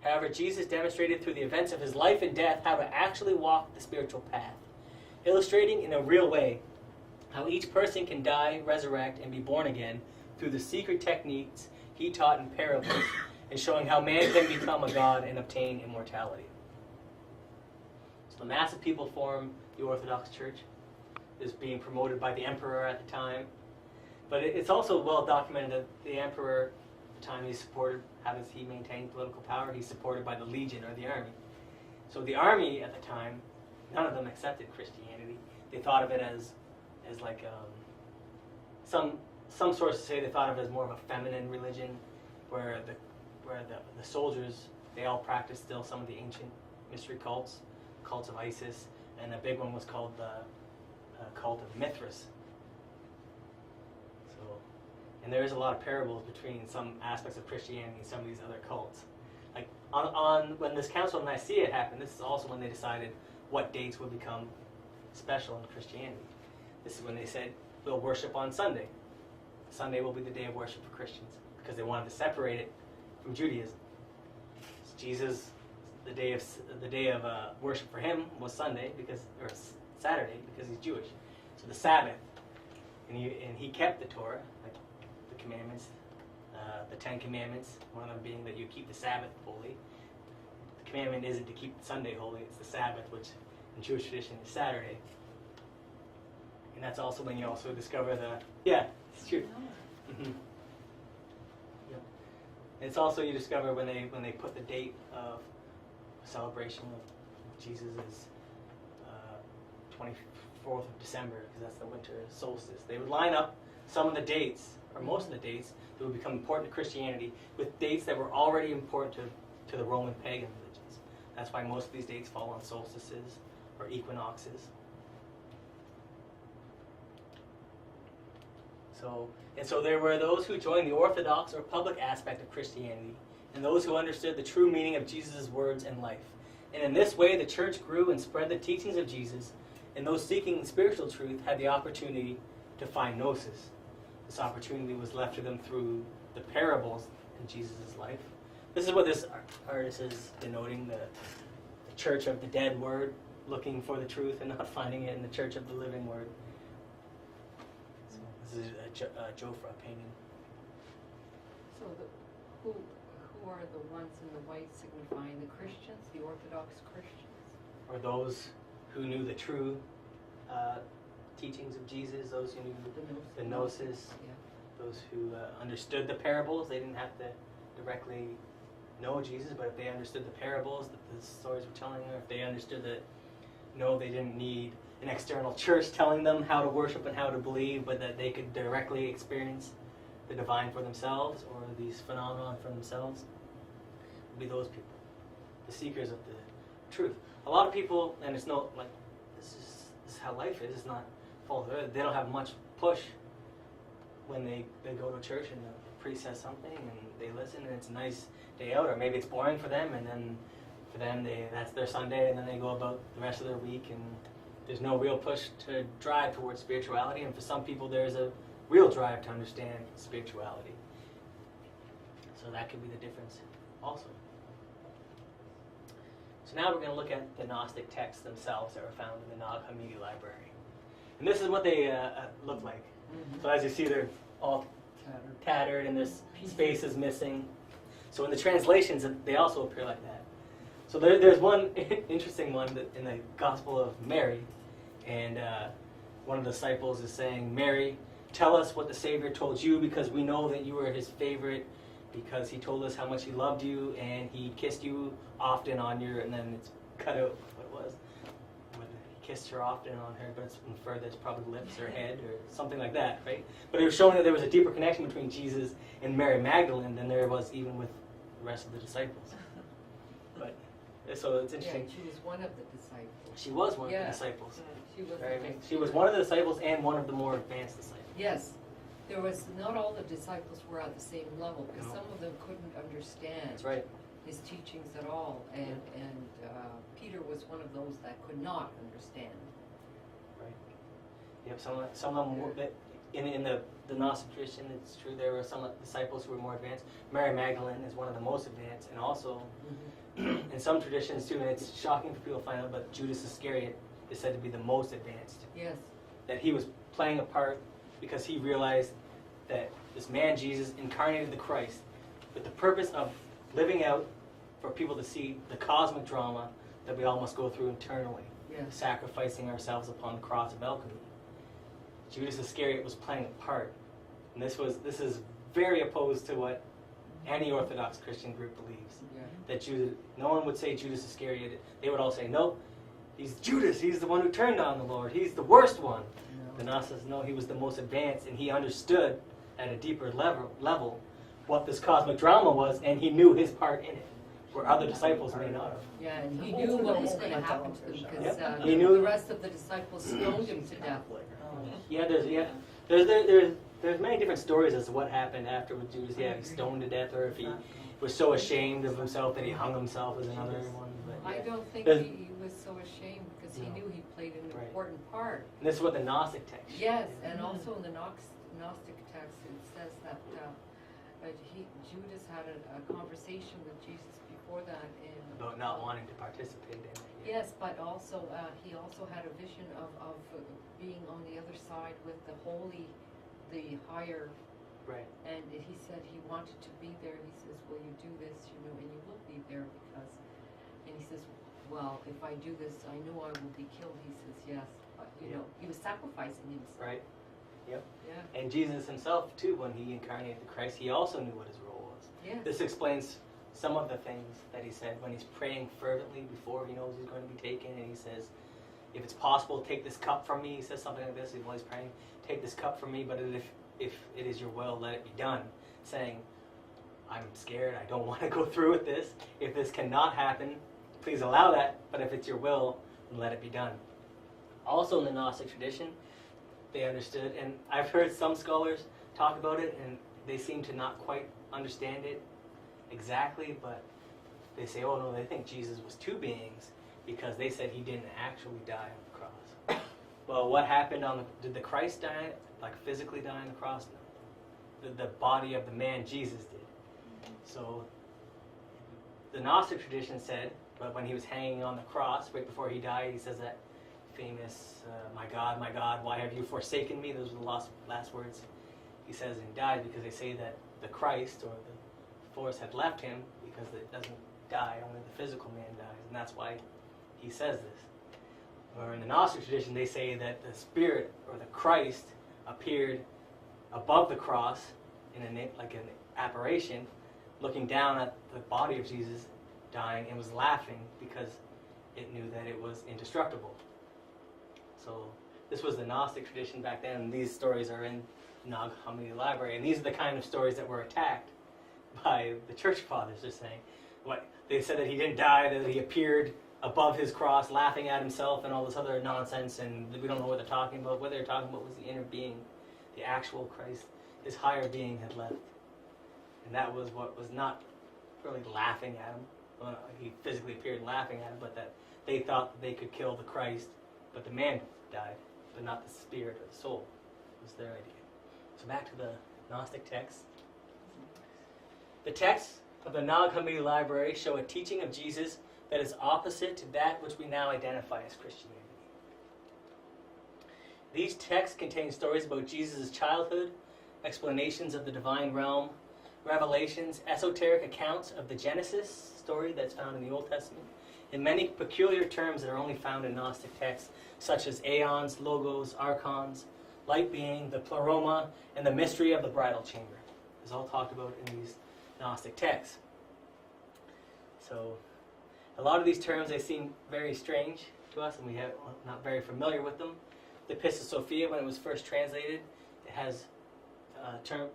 However, Jesus demonstrated through the events of his life and death how to actually walk the spiritual path, illustrating in a real way how each person can die, resurrect, and be born again through the secret techniques he taught in parables, and showing how man can become a god and obtain immortality. So the mass of people form the Orthodox Church. It is being promoted by the emperor at the time. But it's also well documented that the emperor at the time he's supported, as he maintained political power, he's supported by the legion or the army. So the army at the time, none of them accepted Christianity. They thought of it as like some sources say they thought of it as more of a feminine religion, where the soldiers, they all practiced still some of the ancient mystery cults of Isis, and a big one was called the cult of Mithras. So, and there is a lot of parables between some aspects of Christianity and some of these other cults. Like on when this Council of Nicaea happened, this is also when they decided what dates would become special in Christianity. This is when they said, we'll worship on Sunday. Sunday will be the day of worship for Christians, because they wanted to separate it from Judaism. Jesus, the day of worship for him was Sunday, or Saturday, because he's Jewish. So the Sabbath, and he kept the Torah, like the commandments, the 10 Commandments. One of them being that you keep the Sabbath holy. The commandment isn't to keep Sunday holy; it's the Sabbath, which in Jewish tradition is Saturday. And that's also when you also discover it's true. Mm-hmm. Yep. It's also you discover when they put the date of celebration of Jesus is 24th of December, because that's the winter solstice. They would line up some of the dates, or most of the dates, that would become important to Christianity with dates that were already important to the Roman pagan religions. That's why most of these dates fall on solstices or equinoxes. So there were those who joined the Orthodox or public aspect of Christianity, and those who understood the true meaning of Jesus' words and life. And in this way, the church grew and spread the teachings of Jesus, and those seeking spiritual truth had the opportunity to find Gnosis. This opportunity was left to them through the parables in Jesus' life. This is what this artist is denoting, the church of the dead word, looking for the truth and not finding it in the church of the living word. This is a Jofra painting. So who are the ones in the white signifying the Christians, the Orthodox Christians? Or those who knew the true teachings of Jesus, those who knew the Gnosis, those who understood the parables. They didn't have to directly know Jesus, but if they understood the parables that the stories were telling, or if they understood that, they didn't need an external church telling them how to worship and how to believe, but that they could directly experience the divine for themselves, or these phenomena for themselves, would be those people, the seekers of the truth. A lot of people, and it's no, like, this is how life is, it's not false. They don't have much push when they go to church and the priest says something and they listen and it's a nice day out, or maybe it's boring for them, and then for them that's their Sunday, and then they go about the rest of their week, and there's no real push to drive towards spirituality. And for some people there's a real drive to understand spirituality. So that could be the difference also. So now we're going to look at the Gnostic texts themselves that were found in the Nag Hammadi library. And this is what they look like. Mm-hmm. So as you see, they're all tattered and this space is missing. So in the translations, they also appear like that. So there's one interesting one in the Gospel of Mary, and one of the disciples is saying, "Mary, tell us what the Savior told you, because we know that you were his favorite, because he told us how much he loved you, and he kissed you often on your," and then it's cut out what it was. When he kissed her often on her, but it's inferred that's probably lips or head or something like that, right? But it was showing that there was a deeper connection between Jesus and Mary Magdalene than there was even with the rest of the disciples. But so it's interesting. Yeah, she was one of the disciples. She was one of the disciples. She was. She was one of the disciples and one of the more advanced disciples. Yes. There was, not all the disciples were at the same level, because some of them couldn't understand That's right. his teachings at all, and Peter was one of those that could not understand. Right. Yep. Some of them were, in the Gnostic tradition, it's true, there were some disciples who were more advanced. Mary Magdalene is one of the most advanced, and also in some traditions too, and it's shocking for people to find out, but Judas Iscariot is said to be the most advanced. Yes. That he was playing a part because he realized that this man Jesus incarnated the Christ with the purpose of living out for people to see the cosmic drama that we all must go through internally, sacrificing ourselves upon the cross of alchemy. Judas Iscariot was playing a part, and this is very opposed to what any Orthodox Christian group believes. Yeah. That Judas, no one would say Judas Iscariot. They would all say, no, he's Judas. He's the one who turned on the Lord. He's the worst one. The Gnosis, no, he was the most advanced, and he understood at a deeper level what this cosmic drama was, and he knew his part in it, where other disciples may not have. Yeah, and he knew what was going to happen to him because Yep. He knew- the rest of the disciples stoned him to death. There's many different stories as to what happened after with Judas. Yeah, he stoned to death, or if he was so ashamed of himself that he hung himself is another one. But I yeah. don't think There's- he was so ashamed because he No. knew he played an Right. important part. And this is what the Gnostic text. Yes, and also in the Gnostic text it says that Judas had a conversation with Jesus before that. About not wanting to participate in it. Yes, but also he also had a vision of being on the other side with the holy, the higher. Right. And he said he wanted to be there. He says, "Will you do this? You know, and you will be there because." And he says, "Well, if I do this, I know I will be killed." He says, "Yes, but you know, he was sacrificing himself." Right. Yep. Yeah. And Jesus himself, too, when he incarnated the Christ, he also knew what his role was. Yes. This explains some of the things that he said when he's praying fervently before he knows he's going to be taken, and he says, "If it's possible, take this cup from me." He says something like this while he's praying, "Take this cup from me, but if it is your will, let it be done." Saying, "I'm scared, I don't want to go through with this. If this cannot happen, please allow that, but if it's your will, then let it be done." Also in the Gnostic tradition, they understood, and I've heard some scholars talk about it, and they seem to not quite understand it exactly, but they say, oh no, they think Jesus was two beings because they said he didn't actually die on the cross. Well, what happened did the Christ die, like physically die on the cross? No. The body of the man Jesus did. So the Gnostic tradition said, but when he was hanging on the cross, right before he died, he says that famous, my God, why have you forsaken me?" Those were the last words he says, and he died because they say that the Christ, or the force, had left him because it doesn't die, only the physical man dies, and that's why he says this. Or in the Gnostic tradition, they say that the Spirit, or the Christ, appeared above the cross like an apparition, looking down at the body of Jesus dying, and was laughing because it knew that it was indestructible. So this was the Gnostic tradition back then, and these stories are in the Nag Hammadi library, and these are the kind of stories that were attacked by the church fathers. They're saying, what they said, that he didn't die, that he appeared above his cross laughing at himself and all this other nonsense, and we don't know what they're talking about. What they're talking about was the inner being, the actual Christ. His higher being had left, and that was what was not really laughing at him. Well, he physically appeared laughing at him, but that they thought that they could kill the Christ, but the man died, but not the spirit or the soul. Was their idea. So back to the Gnostic text. The texts of the Nag Hammadi library show a teaching of Jesus that is opposite to that which we now identify as Christianity. These texts contain stories about Jesus' childhood, explanations of the divine realm, revelations, esoteric accounts of the Genesis story that's found in the Old Testament, and many peculiar terms that are only found in Gnostic texts, such as aeons, logos, archons, light being, the pleroma, and the mystery of the bridal chamber. It's all talked about in these Gnostic texts. So a lot of these terms, they seem very strange to us, and we are not very familiar with them. The Epista Sophia, when it was first translated, it has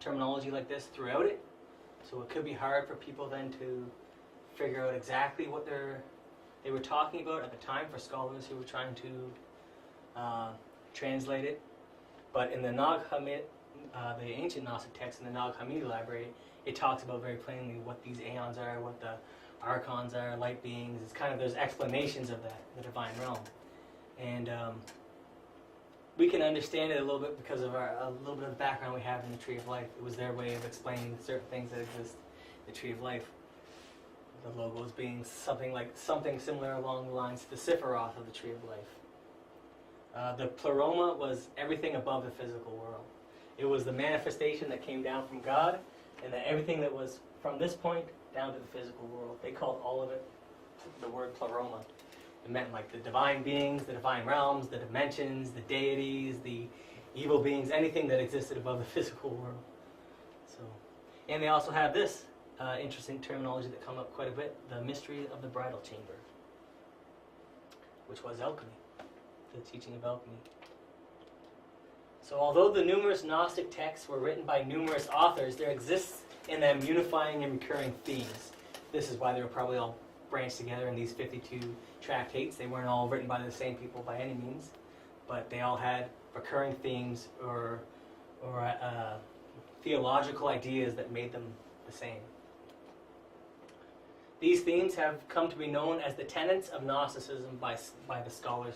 terminology like this throughout it. So it could be hard for people then to figure out exactly what they were talking about at the time, for scholars who were trying to translate it. But in the Nag Hammadi, the ancient Gnostic text in the Nag Hammadi library, it talks about very plainly what these aeons are, what the archons are, light beings. It's kind of, there's explanations of that, the divine realm. And we can understand it a little bit because of a little bit of the background we have in the Tree of Life. It was their way of explaining certain things that exist in the Tree of Life. The logos being something similar along the lines to the Sephiroth of the Tree of Life. The pleroma was everything above the physical world. It was the manifestation that came down from God, and that everything that was from this point down to the physical world. They called all of it the word pleroma. It meant like the divine beings, the divine realms, the dimensions, the deities, the evil beings, anything that existed above the physical world. So, and they also have this interesting terminology that come up quite a bit, the mystery of the bridal chamber, which was alchemy, the teaching of alchemy. So although the numerous Gnostic texts were written by numerous authors, there exists in them unifying and recurring themes. This is why they were probably all branched together in these 52 tractates. They weren't all written by the same people by any means, but they all had recurring themes or theological ideas that made them the same. These themes have come to be known as the tenets of Gnosticism by the scholars,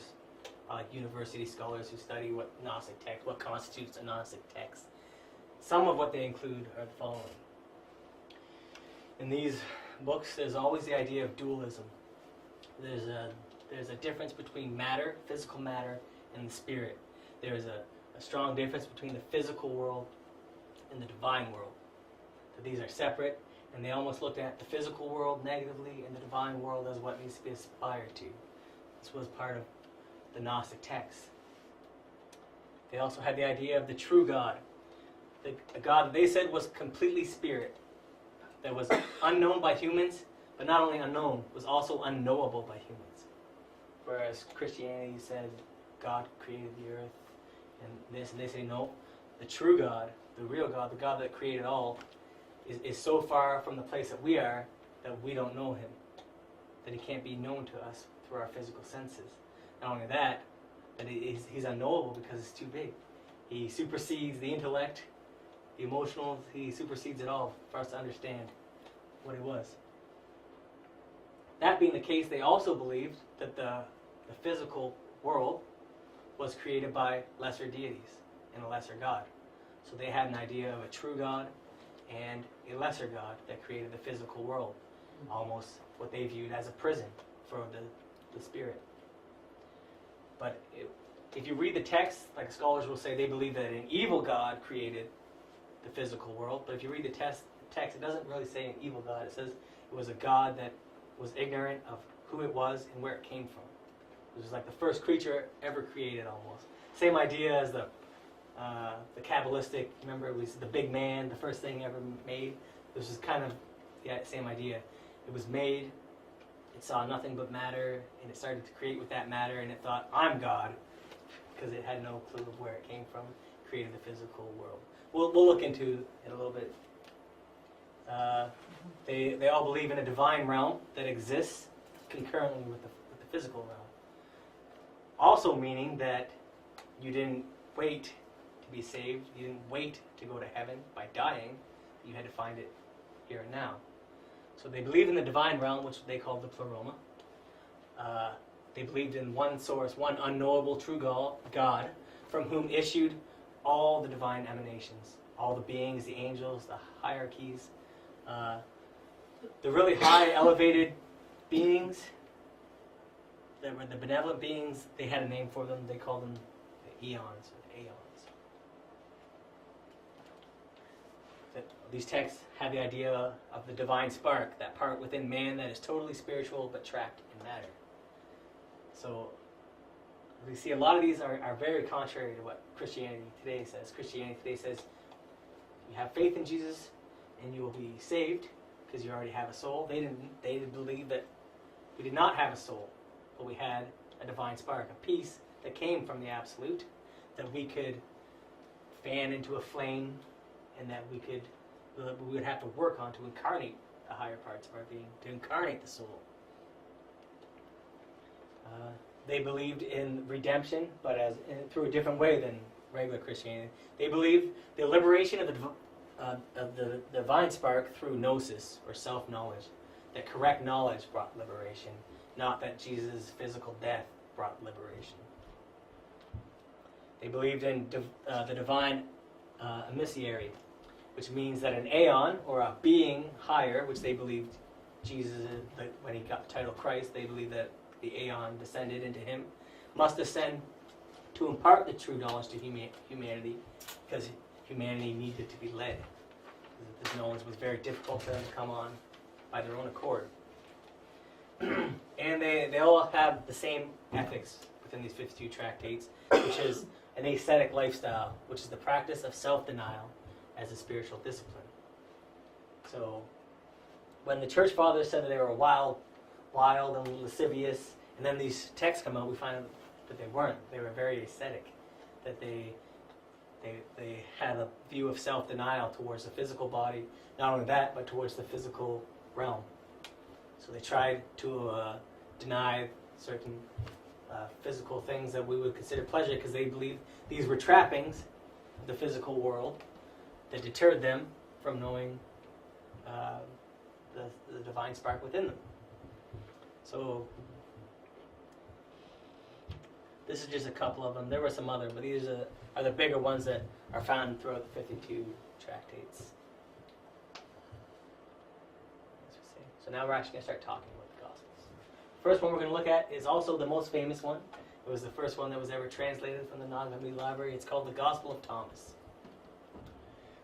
university scholars who study what Gnostic text, what constitutes a Gnostic text. Some of what they include are the following. In these books, there's always the idea of dualism. There's a difference between matter, physical matter, and the spirit. There's a strong difference between the physical world and the divine world. So these are separate, and they almost looked at the physical world negatively and the divine world as what needs to be aspired to. This was part of the Gnostic text. They also had the idea of the true God. The God that they said was completely spirit, that was unknown by humans, but not only unknown, was also unknowable by humans. Whereas Christianity said God created the earth and this, and they say no, the true God, the real God, the God that created all, is so far from the place that we are that we don't know him, that he can't be known to us through our physical senses. Not only that, but he's unknowable because it's too big. He supersedes the intellect, the emotional, he supersedes it all for us to understand what he was. That being the case, they also believed that the physical world was created by lesser deities and a lesser God. So they had an idea of a true God and a lesser God that created the physical world, almost what they viewed as a prison for the spirit. But if you read the text, like scholars will say, they believe that an evil God created the physical world. But if you read the text, it doesn't really say an evil God. It says it was a God that was ignorant of who it was and where it came from. It was like the first creature ever created, almost. Same idea as the Kabbalistic, remember, it was the big man, the first thing ever made. This was kind of the same idea. It was made, it saw nothing but matter, and it started to create with that matter, and it thought, I'm God, because it had no clue of where it came from, created the physical world. We'll look into it a little bit. They all believe in a divine realm that exists concurrently with the physical realm. Also meaning that you didn't wait to be saved, you didn't wait to go to heaven by dying, you had to find it here and now. So they believed in the divine realm, which they called the pleroma. They believed in one source, one unknowable true God, from whom issued all the divine emanations, all the beings, the angels, the hierarchies, the really high elevated beings, that were the benevolent beings. They had a name for them. They called them the eons or the aeons. These texts have the idea of the divine spark, that part within man that is totally spiritual but trapped in matter. So we see a lot of these are very contrary to what Christianity today says. Christianity today says you have faith in Jesus and you will be saved because you already have a soul. They didn't believe that we did not have a soul, but we had a divine spark, a peace that came from the absolute, that we could fan into a flame, and that we would have to work on to incarnate the higher parts of our being, to incarnate the soul. They believed in redemption, but through a different way than regular Christianity. They believed the liberation of the divine spark through Gnosis, or self-knowledge. That correct knowledge brought liberation, not that Jesus' physical death brought liberation. They believed in the divine emissary, which means that an aeon, or a being higher, which they believed Jesus, when he got the title Christ, they believed that the aeon descended into him, must descend to impart the true knowledge to humanity, because humanity needed to be led. This knowledge was very difficult for them to come on by their own accord. And they all have the same ethics within these 52 tractates, which is an ascetic lifestyle, which is the practice of self-denial as a spiritual discipline. So when the church fathers said that they were wild and lascivious, and then these texts come out, we find that they weren't. They were very ascetic, that they They had a view of self-denial towards the physical body. Not only that, but towards the physical realm. So they tried to deny certain physical things that we would consider pleasure, because they believed these were trappings of the physical world that deterred them from knowing the divine spark within them. So this is just a couple of them. There were some other, but these are the bigger ones that are found throughout the 52 tractates. So now we're actually going to start talking about the Gospels. First one we're going to look at is also the most famous one. It was the first one that was ever translated from the Nag Hammadi library. It's called the Gospel of Thomas.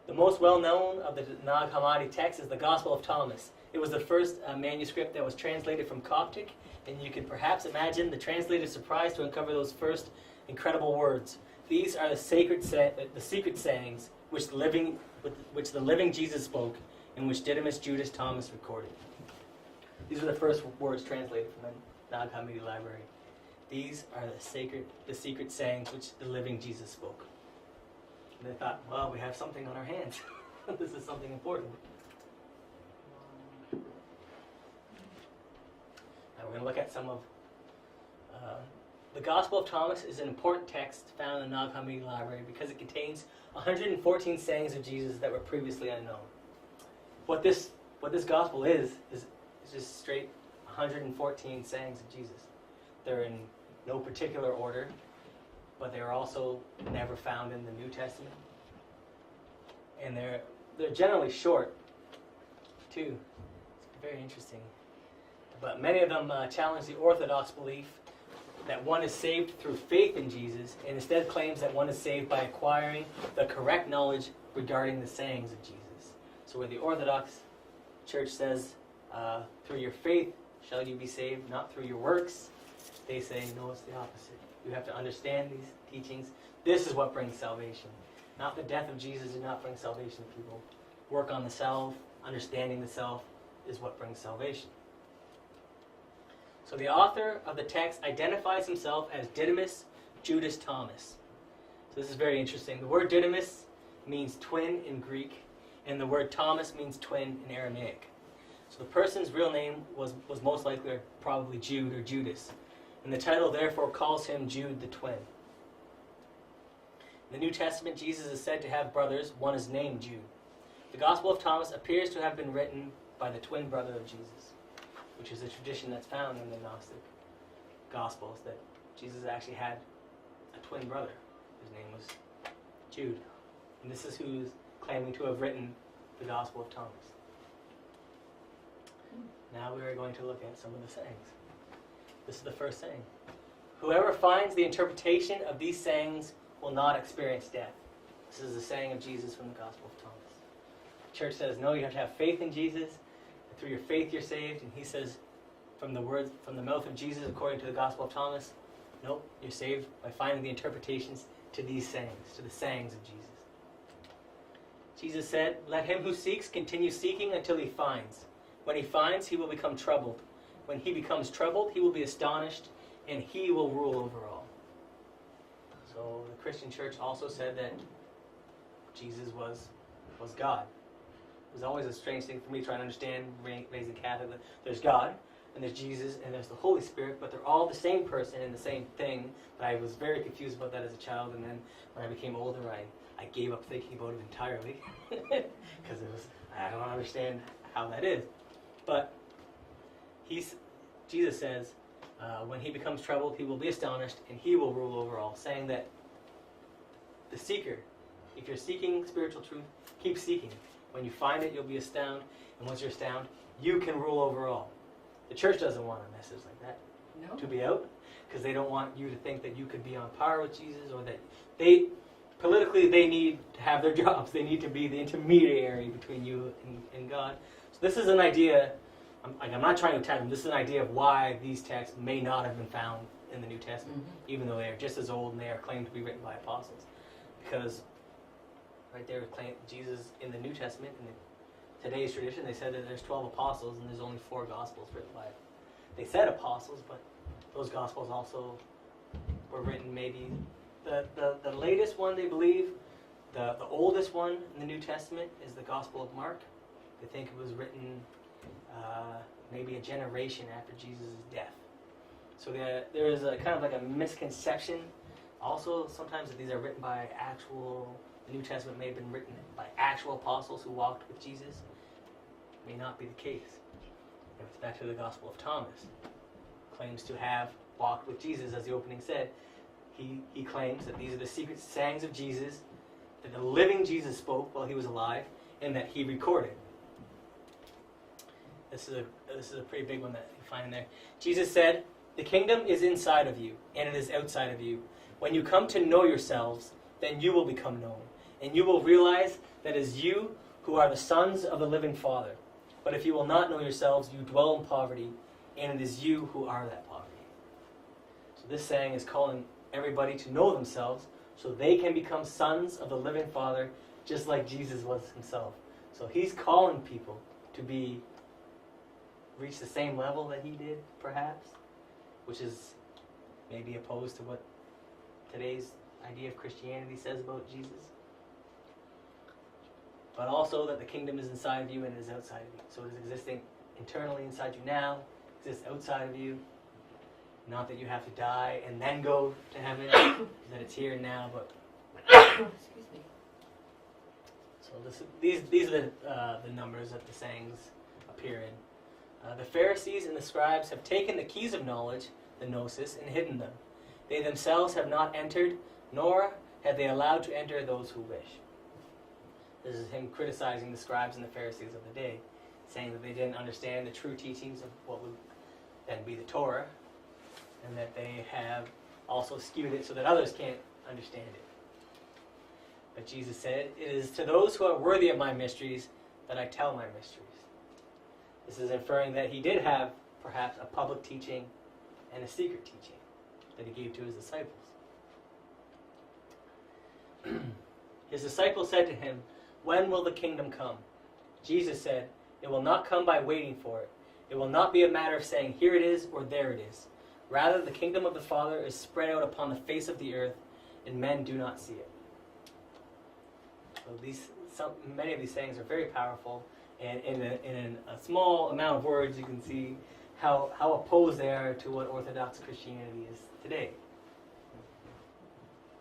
The most well-known of the Nag Hammadi texts is the Gospel of Thomas. It was the first manuscript that was translated from Coptic, and you can perhaps imagine the translator's surprise to uncover those first incredible words. These are the secret sayings which the living Jesus spoke, and which Didymus Judas Thomas recorded. These are the first words translated from the Nag Hammadi library. These are the secret sayings which the living Jesus spoke. And they thought, well, we have something on our hands. This is something important. Now we're going to look at some of... the Gospel of Thomas is an important text found in the Nag Hammadi library because it contains 114 sayings of Jesus that were previously unknown. What this Gospel is just straight 114 sayings of Jesus. They're in no particular order, but they're also never found in the New Testament. And they're generally short, too. It's very interesting. But many of them challenge the Orthodox belief that one is saved through faith in Jesus, and instead claims that one is saved by acquiring the correct knowledge regarding the sayings of Jesus. So where the Orthodox Church says, through your faith shall you be saved, not through your works, they say, no, it's the opposite. You have to understand these teachings. This is what brings salvation. Not the death of Jesus did not bring salvation to people. Work on the self, understanding the self, is what brings salvation. So the author of the text identifies himself as Didymus Judas Thomas. So this is very interesting. The word Didymus means twin in Greek, and the word Thomas means twin in Aramaic. So the person's real name was most likely or probably Jude or Judas. And the title therefore calls him Jude the twin. In the New Testament, Jesus is said to have brothers. One is named Jude. The Gospel of Thomas appears to have been written by the twin brother of Jesus, which is a tradition that's found in the Gnostic Gospels, that Jesus actually had a twin brother. His name was Jude. And this is who's claiming to have written the Gospel of Thomas. Now we are going to look at some of the sayings. This is the first saying. Whoever finds the interpretation of these sayings will not experience death. This is the saying of Jesus from the Gospel of Thomas. The church says, no, you have to have faith in Jesus. Through your faith you're saved. And he says, from the words, from the mouth of Jesus, according to the Gospel of Thomas, nope, you're saved by finding the interpretations to these sayings, to the sayings of Jesus. Jesus said, let him who seeks continue seeking until he finds. When he finds, he will become troubled. When he becomes troubled, he will be astonished, and he will rule over all. So the Christian church also said that Jesus was God. It was always a strange thing for me trying to understand, raising Catholic, that there's God, and there's Jesus, and there's the Holy Spirit, but they're all the same person and the same thing. But I was very confused about that as a child, and then when I became older, I gave up thinking about it entirely, because I don't understand how that is. But Jesus says, when he becomes troubled, he will be astonished, and he will rule over all, saying that the seeker, if you're seeking spiritual truth, keep seeking. When you find it, you'll be astounded, and once you're astounded, you can rule over all. The church doesn't want a message like that to be out, because they don't want you to think that you could be on par with Jesus, or that politically they need to have their jobs. They need to be the intermediary between you and God. So this is an idea, I'm not trying to attack them, this is an idea of why these texts may not have been found in the New Testament, even though they are just as old and they are claimed to be written by apostles. Because right there, Jesus in the New Testament, in today's tradition, they said that there's 12 apostles and there's only 4 Gospels written by it. They said apostles, but those Gospels also were written maybe, the latest one they believe The oldest one in the New Testament is the Gospel of Mark. They think it was written maybe a generation after Jesus' death. So there is a kind of like a misconception also sometimes that these are written by the New Testament may have been written by actual apostles who walked with Jesus. May not be the case. If it's back to the Gospel of Thomas, claims to have walked with Jesus, as the opening said. He claims that these are the secret sayings of Jesus, that the living Jesus spoke while he was alive, and that he recorded. This is a pretty big one that you find in there. Jesus said, "The kingdom is inside of you, and it is outside of you. When you come to know yourselves, then you will become known, and you will realize that it is you who are the sons of the living Father. But if you will not know yourselves, you dwell in poverty, and it is you who are that poverty." So this saying is calling everybody to know themselves so they can become sons of the living Father, just like Jesus was himself. So he's calling people to reach the same level that he did, perhaps, which is maybe opposed to what today's idea of Christianity says about Jesus. But also that the kingdom is inside of you and it is outside of you. So it is existing internally inside you now, exists outside of you. Not that you have to die and then go to heaven, that it's here and now, but... Excuse me. So these are the numbers that the sayings appear in. The Pharisees and the scribes have taken the keys of knowledge, the Gnosis, and hidden them. They themselves have not entered, nor have they allowed to enter those who wish. This is him criticizing the scribes and the Pharisees of the day, saying that they didn't understand the true teachings of what would then be the Torah, and that they have also skewed it so that others can't understand it. But Jesus said, "It is to those who are worthy of my mysteries that I tell my mysteries." This is inferring that he did have perhaps a public teaching and a secret teaching that he gave to his disciples. His disciples said to him, "When will the kingdom come?" Jesus said, "It will not come by waiting for it. It will not be a matter of saying, 'Here it is,' or 'There it is.' Rather, the kingdom of the Father is spread out upon the face of the earth, and men do not see it." So many of these sayings are very powerful, and in a small amount of words you can see how opposed they are to what Orthodox Christianity is today.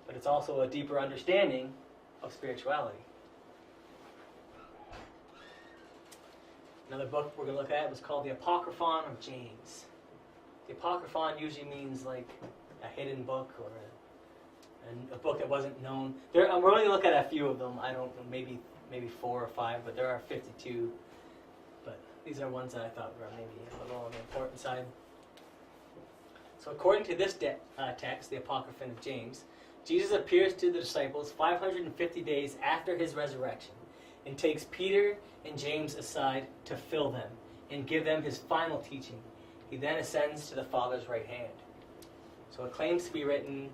But it's also a deeper understanding of spirituality. Another book we're going to look at was called the Apocryphon of James. The Apocryphon usually means like a hidden book or a book that wasn't known. We're only going to look at a few of them. I don't know, maybe 4 or 5, but there are 52. But these are ones that I thought were maybe a little on the important side. So according to this text, the Apocryphon of James, Jesus appears to the disciples 550 days after his resurrection and takes Peter and James aside to fill them and give them his final teaching. He then ascends to the Father's right hand. So it claims to be written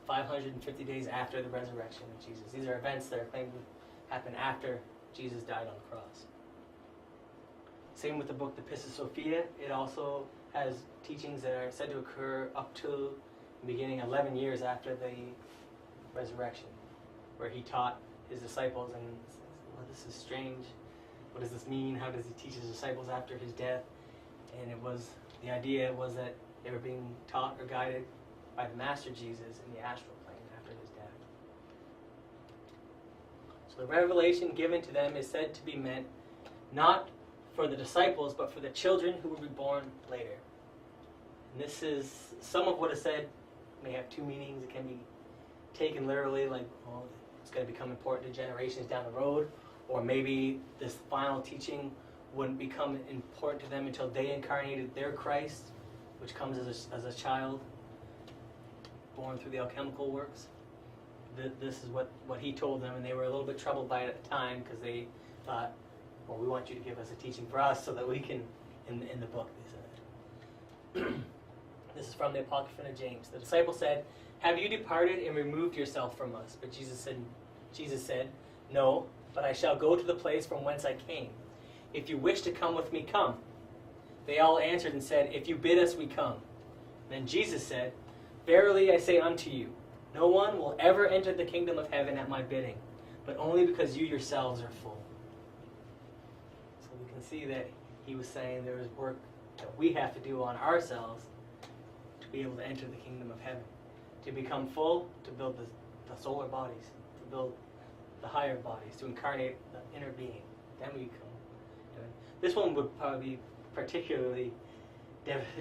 550 days after the resurrection of Jesus. These are events that are claimed to happen after Jesus died on the cross. Same with the book, the Pistis Sophia. It also has teachings that are said to occur up to the beginning 11 years after the resurrection, where he taught his disciples, and well, this is strange. What does this mean? How does he teach his disciples after his death? And the idea was that they were being taught or guided by the Master Jesus in the astral plane after his death. So the revelation given to them is said to be meant not for the disciples, but for the children who will be born later. And this is, some of what is said may have two meanings. It can be taken literally, like, well, it's going to become important to generations down the road, or maybe this final teaching wouldn't become important to them until they incarnated their Christ, which comes as a child, born through the alchemical works. This is what he told them, and they were a little bit troubled by it at the time, because they thought, well, we want you to give us a teaching for us so that we can, in the book, they said. This is from the Apocryphon of James. The disciple said, "Have you departed and removed yourself from us?" But Jesus said, "No, but I shall go to the place from whence I came. If you wish to come with me, come." They all answered and said, "If you bid us, we come." Then Jesus said, "Verily I say unto you, no one will ever enter the kingdom of heaven at my bidding. but only because you yourselves are full. So we can see that he was saying there is work that we have to do on ourselves to be able to enter the kingdom of heaven, to become full, to build the solar bodies, to build the higher bodies, to incarnate the inner being. Then we become. This one would probably be particularly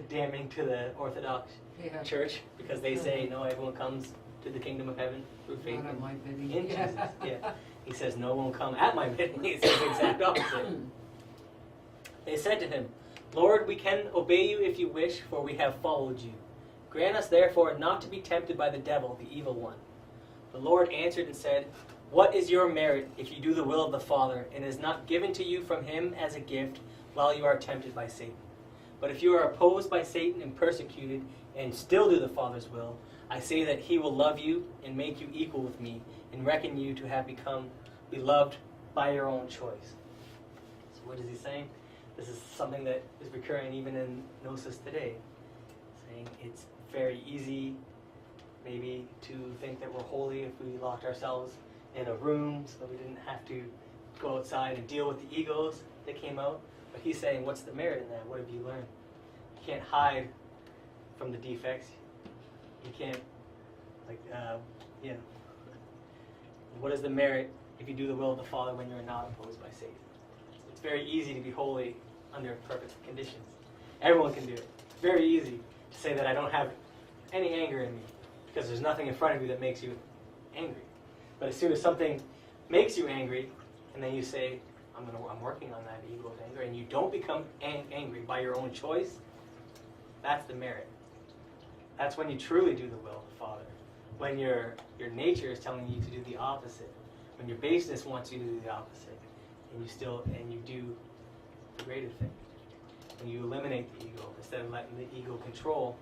damning to the Orthodox Yeah. Church, because they say, no, everyone comes to the kingdom of heaven through faith Not at my bidding. in Jesus. Yeah. He says, no one will come at my bidding. He says the exact opposite. They said to him, Lord, we can obey you if you wish, for we have followed you. Grant us therefore not to be tempted by the devil, the evil one. The Lord answered and said, what is your merit if you do the will of the Father, and is not given to you from him as a gift while you are tempted by Satan? But if you are opposed by Satan and persecuted, and still do the Father's will, I say that he will love you and make you equal with me, and reckon you to have become beloved by your own choice. So what is he saying? This is something that is recurring even in Gnosis today. Saying it's very easy maybe to think that we're holy if we locked ourselves in a room so that we didn't have to go outside and deal with the egos that came out. But he's saying, what's the merit in that? What have you learned? You can't hide from the defects. You can't, what is the merit if you do the will of the Father when you're not opposed by Satan? It's very easy to be holy under perfect conditions. Everyone can do it. It's very easy to say that I don't have any anger in me because there's nothing in front of you that makes you angry. But as soon as something makes you angry, and then you say, I'm working on that ego of anger, and you don't become angry by your own choice, that's the merit. That's when you truly do the will of the Father. When your nature is telling you to do the opposite. When your baseness wants you to do the opposite. And you do the greater thing. When you eliminate the ego instead of letting the ego control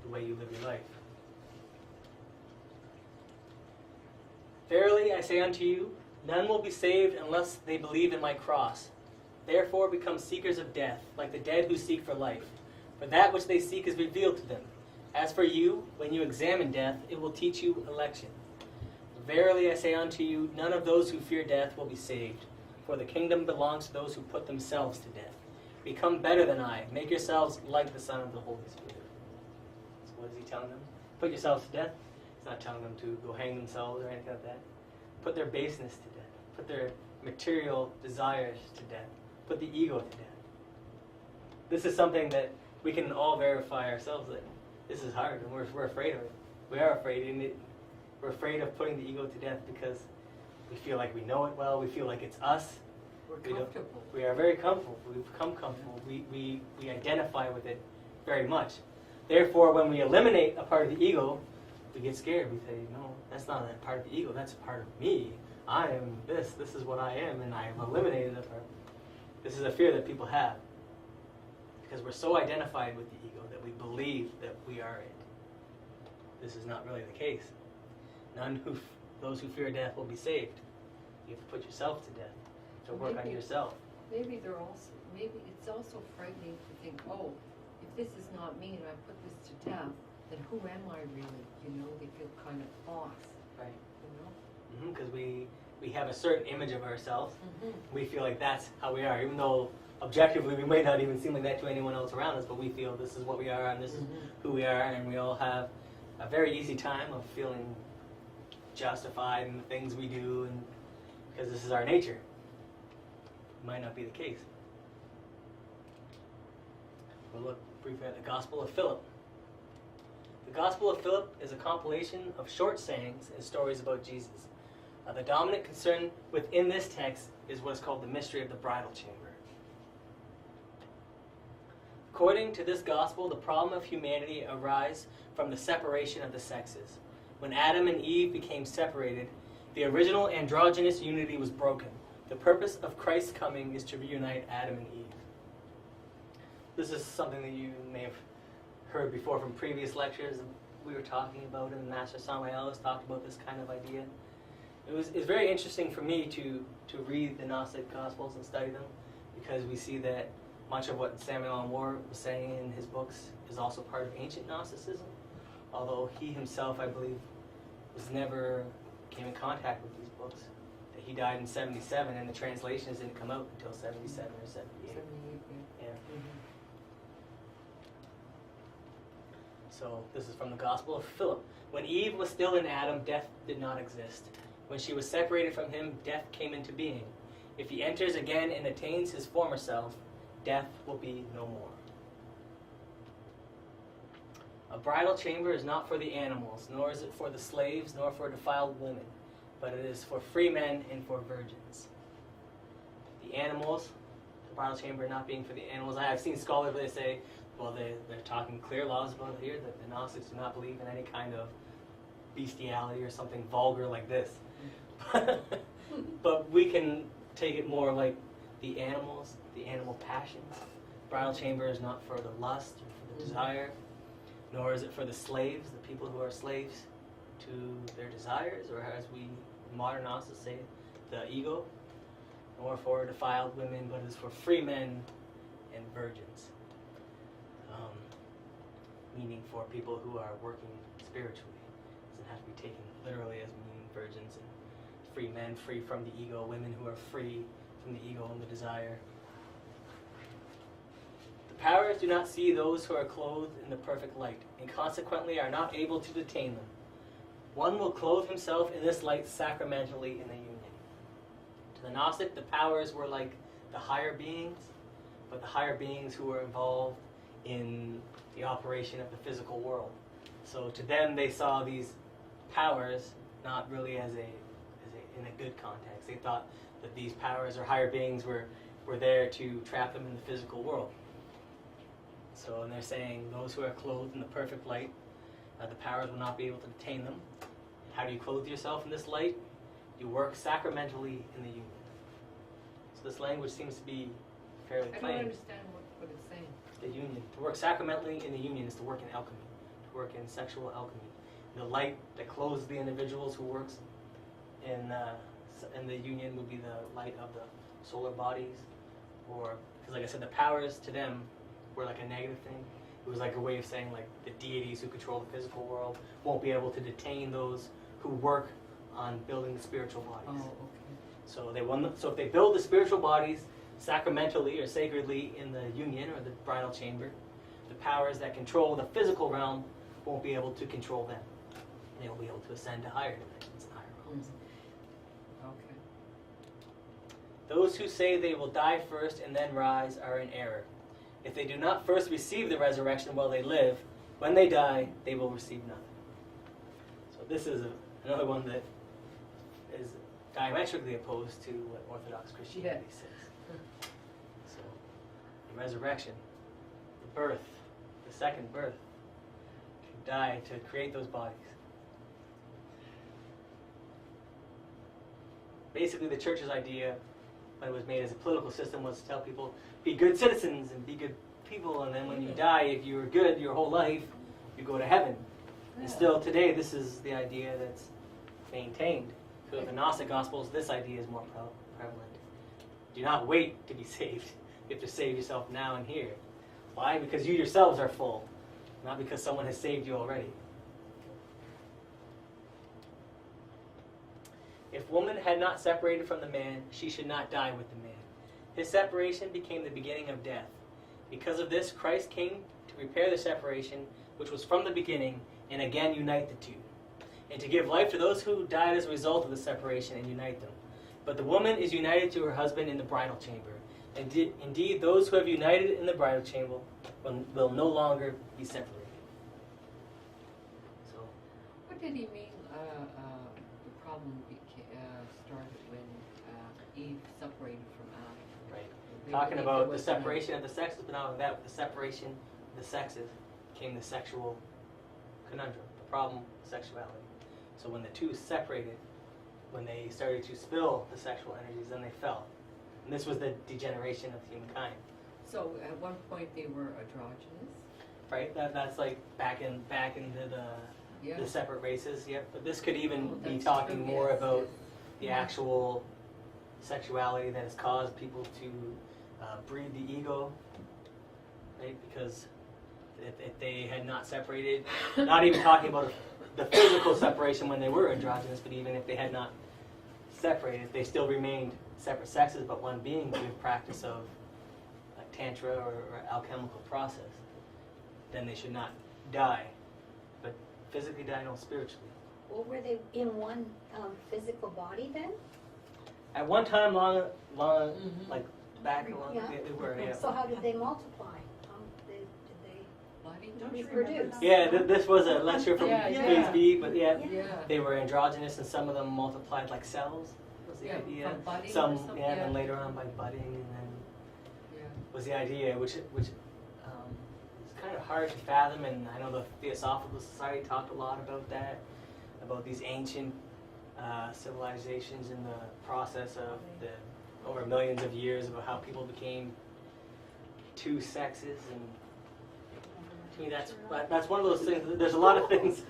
the way you live your life. Verily I say unto you, none will be saved unless they believe in my cross. Therefore become seekers of death, like the dead who seek for life. For that which they seek is revealed to them. As for you, when you examine death, it will teach you election. Verily I say unto you, none of those who fear death will be saved. For the kingdom belongs to those who put themselves to death. Become better than I. Make yourselves like the Son of the Holy Spirit. So what is he telling them? Put yourselves to death. He's not telling them to go hang themselves or anything like that. Put their baseness to death. Put their material desires to death. Put the ego to death. This is something that we can all verify ourselves that this is hard, and we're afraid of it. We are afraid, and we're afraid of putting the ego to death because we feel like we know it well. We feel like it's us. We're comfortable. We are very comfortable. We become comfortable. We identify with it very much. Therefore, when we eliminate a part of the ego, we get scared. We say, no, that's not a part of the ego. That's a part of me. I am this. This is what I am, and I have eliminated a part. This is a fear that people have because we're so identified with the ego that we believe that we are it. This is not really the case. Those who fear death will be saved. You have to put yourself to death, to work on yourself. Maybe it's also frightening to think, oh, if this is not me and I put this to death, then who am I really? They feel kind of lost. Right. Because we have a certain image of ourselves. We feel like that's how we are, even though objectively we may not even seem like that to anyone else around us, but we feel this is what we are and this is who we are, and we all have a very easy time of feeling justified in the things we do, and because this is our nature. It might not be the case. We'll look briefly at the Gospel of Philip. The Gospel of Philip is a compilation of short sayings and stories about Jesus. The dominant concern within this text is what is called the mystery of the bridal chamber. According to this gospel, the problem of humanity arises from the separation of the sexes. When Adam and Eve became separated, the original androgynous unity was broken. The purpose of Christ's coming is to reunite Adam and Eve. This is something that you may have heard before from previous lectures. We were talking about, and Master Samael has talked about this kind of idea. It's very interesting for me to read the Gnostic Gospels and study them, because we see that much of what Samuel Moore was saying in his books is also part of ancient Gnosticism, although he himself, I believe, never came in contact with these books. he died in 77, and the translations didn't come out until 77 or 78. 78, yeah. Yeah. Mhm. So this is from the Gospel of Philip. When Eve was still in Adam, death did not exist. When she was separated from him, death came into being. If he enters again and attains his former self, death will be no more. A bridal chamber is not for the animals, nor is it for the slaves, nor for defiled women, but it is for free men and for virgins. The animals, the bridal chamber not being for the animals. I have seen scholars where they say, well, they're talking clear laws about it here, that the Gnostics do not believe in any kind of bestiality or something vulgar like this. But we can take it more like the animals, the animal passions. Bridal chamber is not for the lust or for the desire, nor is it for the slaves, the people who are slaves to their desires, or as we modern Gnostics say, the ego, nor for defiled women, but it is for free men and virgins. Meaning for people who are working spiritually. It doesn't have to be taken literally as meaning virgins and free men, free from the ego, women who are free from the ego and the desire. The powers do not see those who are clothed in the perfect light, and consequently are not able to detain them. One will clothe himself in this light sacramentally in the union. To the Gnostic, the powers were like the higher beings, but the higher beings who were involved in the operation of the physical world. So to them, they saw these powers not really as in a good context. They thought that these powers or higher beings were there to trap them in the physical world. So, and they're saying those who are clothed in the perfect light, the powers will not be able to detain them. How do you clothe yourself in this light? You work sacramentally in the union. So this language seems to be fairly I plain. don't understand what it's saying. The union. To work sacramentally in the union is to work in alchemy, to work in sexual alchemy. The light that clothes the individuals who works in the union would be the light of the solar bodies, or because like I said, the powers to them were like a negative thing. It was like a way of saying like the deities who control the physical world won't be able to detain those who work on building the spiritual bodies. Oh, okay. So if they build the spiritual bodies sacramentally or sacredly in the union or the bridal chamber, the powers that control the physical realm won't be able to control them. And they'll be able to ascend to higher dimensions and higher realms. Okay. Those who say they will die first and then rise are in error. If they do not first receive the resurrection while they live, when they die, they will receive nothing. So this is another one that is diametrically opposed to what Orthodox Christianity says. So, the resurrection, the birth, the second birth, to die to create those bodies. Basically, the church's idea, when it was made as a political system, was to tell people, be good citizens and be good people, and then when you die, if you were good your whole life, you go to heaven. And still today, this is the idea that's maintained. So in the Gnostic Gospels, this idea is more prevalent. Do not wait to be saved. You have to save yourself now and here. Why? Because you yourselves are full, not because someone has saved you already. If woman had not separated from the man, she should not die with the man. His separation became the beginning of death. Because of this, Christ came to repair the separation, which was from the beginning, and again unite the two, and to give life to those who died as a result of the separation and unite them. But the woman is united to her husband in the bridal chamber. Indeed, those who have united in the bridal chamber will no longer be separated. So, What did he mean? The problem started when Eve separated from Adam. right. They Talking believed about there the was separation of the sexes, but not only that, with the separation of the sexes became the sexual conundrum, the problem of sexuality. So when the two separated, when they started to spill the sexual energies, then they fell. And this was the degeneration of humankind. So at one point they were androgynous. Right? That's like back into the separate races, yep. But this could even be That's talking true, more yes, about yes. the actual sexuality that has caused people to breed the ego, right? Because if they had not separated, not even talking about the physical separation when they were androgynous, but even if they had not separated, they still remained separate sexes, but one being through the practice of like tantra or alchemical process, then they should not die, but physically die, no, spiritually. Well, were they in one physical body then? At one time, long, Mhm. like back, long, Yeah. they were, yeah. So how did they multiply? Did they Body? Don't you reproduce? remember that? Yeah, this was a lecture from Yeah, Queen's yeah. Bee, but yeah, Yeah. they were androgynous, and some of them multiplied like cells. Was the Yeah, idea? from budding or Some, something, yeah, and then yeah. later on by budding, and then Yeah. was the idea, which is kind of hard to fathom. And I know the Theosophical Society talked a lot about that, about these ancient civilizations and the process of the over millions of years about how people became two sexes. And to me, that's one of those things. There's a lot of things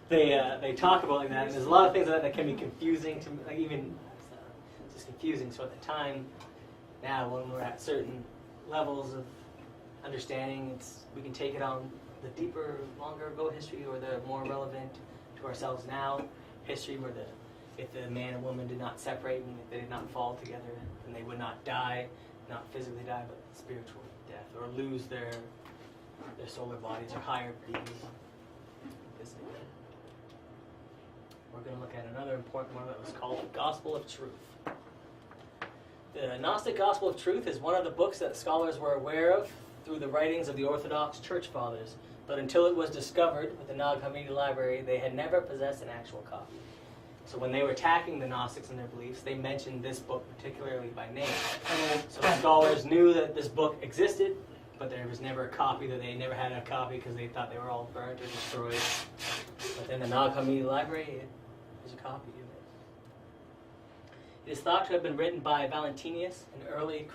they talk about like that, and there's a lot of things that can be confusing to me, like even it's just confusing. So at the time, now when we're at certain levels of understanding, we can take it on the deeper, longer ago history, or the more relevant to ourselves now history, where if the man and woman did not separate and if they did not fall together, then they would not die, not physically die, but spiritual death, or lose their solar bodies or higher beings. We're going to look at another important one that was called the Gospel of Truth. The Gnostic Gospel of Truth is one of the books that scholars were aware of through the writings of the Orthodox Church Fathers, but until it was discovered with the Nag Hammadi Library, they had never possessed an actual copy. So when they were attacking the Gnostics and their beliefs, they mentioned this book particularly by name. So scholars knew that this book existed, but there was never a copy, that they never had a copy because they thought they were all burnt or destroyed. But then the Nag Hammadi Library, there's a copy of it. It is thought to have been written by Valentinus, an early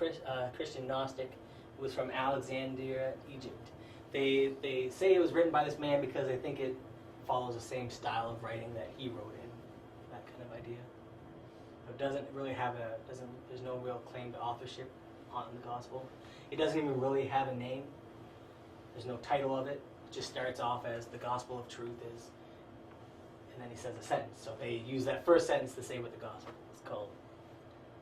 Christian Gnostic who was from Alexandria, Egypt. They say it was written by this man because they think it follows the same style of writing that he wrote in, that kind of idea. It doesn't really have there's no real claim to authorship on the gospel. It doesn't even really have a name. There's no title of it. It just starts off as the Gospel of Truth is, and then he says a sentence. So they use that first sentence to say what the gospel is called.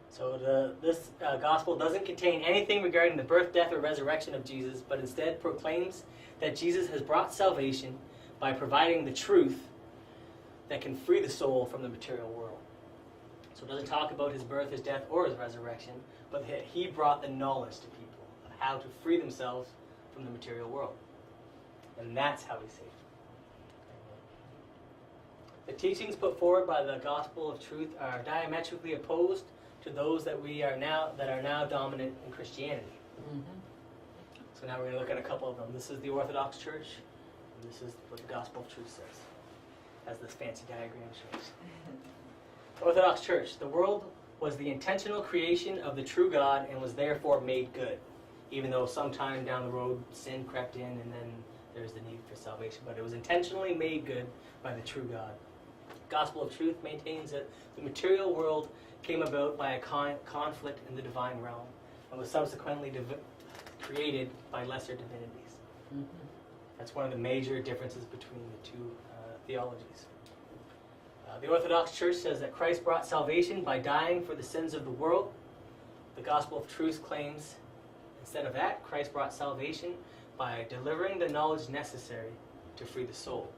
So this gospel doesn't contain anything regarding the birth, death, or resurrection of Jesus, but instead proclaims that Jesus has brought salvation by providing the truth that can free the soul from the material world. So it doesn't talk about his birth, his death, or his resurrection, but that he brought the knowledge to people of how to free themselves from the material world. And that's how he's saved. The teachings put forward by the Gospel of Truth are diametrically opposed to those that are now dominant in Christianity. Mm-hmm. So now we're going to look at a couple of them. This is the Orthodox Church, and this is what the Gospel of Truth says, as this fancy diagram shows. Orthodox Church: the world was the intentional creation of the true God and was therefore made good, even though sometime down the road sin crept in and then there's the need for salvation. But it was intentionally made good by the true God. Gospel of Truth maintains that the material world came about by a conflict in the divine realm and was subsequently created by lesser divinities. Mm-hmm. That's one of the major differences between the two theologies. The Orthodox Church says that Christ brought salvation by dying for the sins of the world. The Gospel of Truth claims, instead of that, Christ brought salvation by delivering the knowledge necessary to free the soul,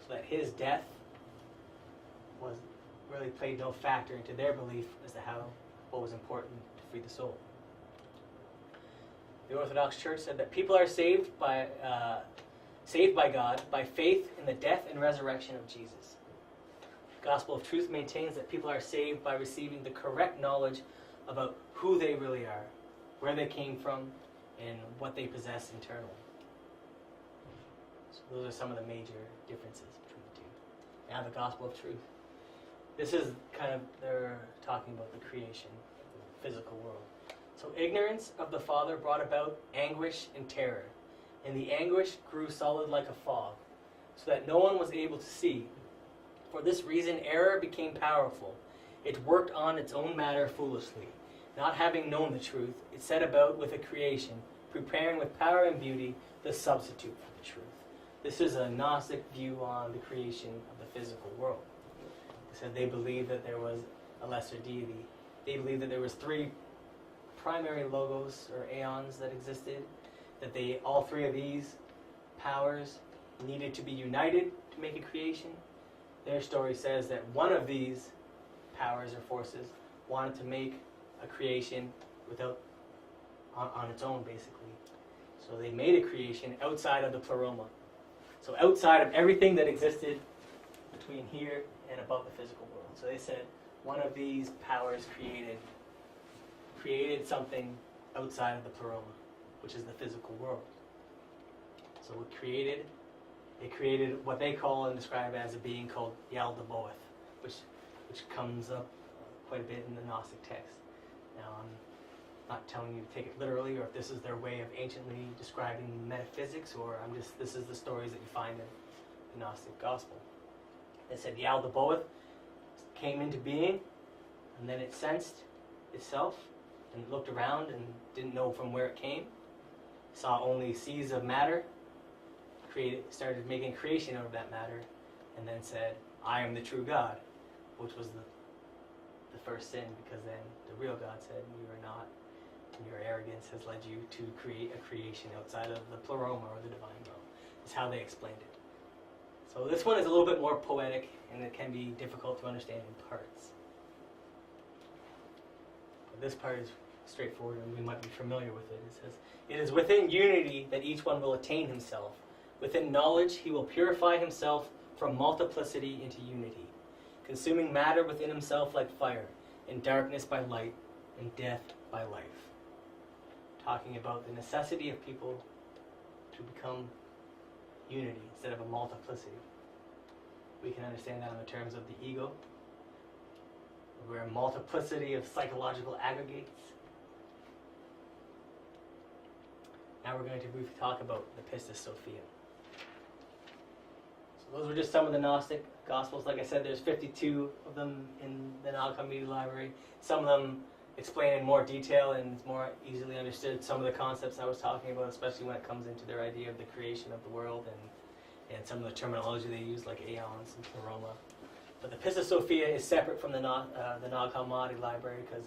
so that his death really played no factor into their belief as to what was important to free the soul. The Orthodox Church said that people are saved by God by faith in the death and resurrection of Jesus. The Gospel of Truth maintains that people are saved by receiving the correct knowledge about who they really are, where they came from, and what they possess internally. So those are some of the major differences between the two. Now the Gospel of Truth. This is they're talking about the creation of the physical world. So ignorance of the Father brought about anguish and terror, and the anguish grew solid like a fog, so that no one was able to see. For this reason error became powerful. It worked on its own matter foolishly. Not having known the truth, it set about with a creation, preparing with power and beauty the substitute for the truth. This is a Gnostic view on the creation of the physical world. They said they believed that there was a lesser deity. They believed that there was three primary logos or aeons that existed, that all three of these powers needed to be united to make a creation. Their story says that one of these powers or forces wanted to make a creation on its own, basically. So they made a creation outside of the pleroma. So outside of everything that existed between here and above the physical world. So they said one of these powers created something outside of the pleroma, which is the physical world. So it created what they call and describe as a being called Yaldabaoth, which comes up quite a bit in the Gnostic text. Now, I'm not telling you to take it literally, or if this is their way of anciently describing metaphysics, or this is the stories that you find in the Gnostic Gospel. It said Yaldabaoth came into being, and then it sensed itself, and looked around and didn't know from where it came. Saw only seas of matter, started making creation out of that matter, and then said, I am the true God, which was the first sin, because then the real God said, you are not, and your arrogance has led you to create a creation outside of the pleroma or the divine realm. That's how they explained it. So this one is a little bit more poetic, and it can be difficult to understand in parts. But this part is straightforward, and we might be familiar with it. It says, it is within unity that each one will attain himself. Within knowledge, he will purify himself from multiplicity into unity, consuming matter within himself like fire, and darkness by light, and death by life. Talking about the necessity of people to become unity instead of a multiplicity. We can understand that in the terms of the ego. We're a multiplicity of psychological aggregates. Now we're going to briefly talk about the Pistis Sophia. So those were just some of the Gnostic Gospels. Like I said, there's 52 of them in the Nag Hammadi library. Some of them explain in more detail and it's more easily understood some of the concepts I was talking about, especially when it comes into their idea of the creation of the world and some of the terminology they use, like aeons and pleroma. But the Pistis Sophia is separate from the Nag Hammadi library because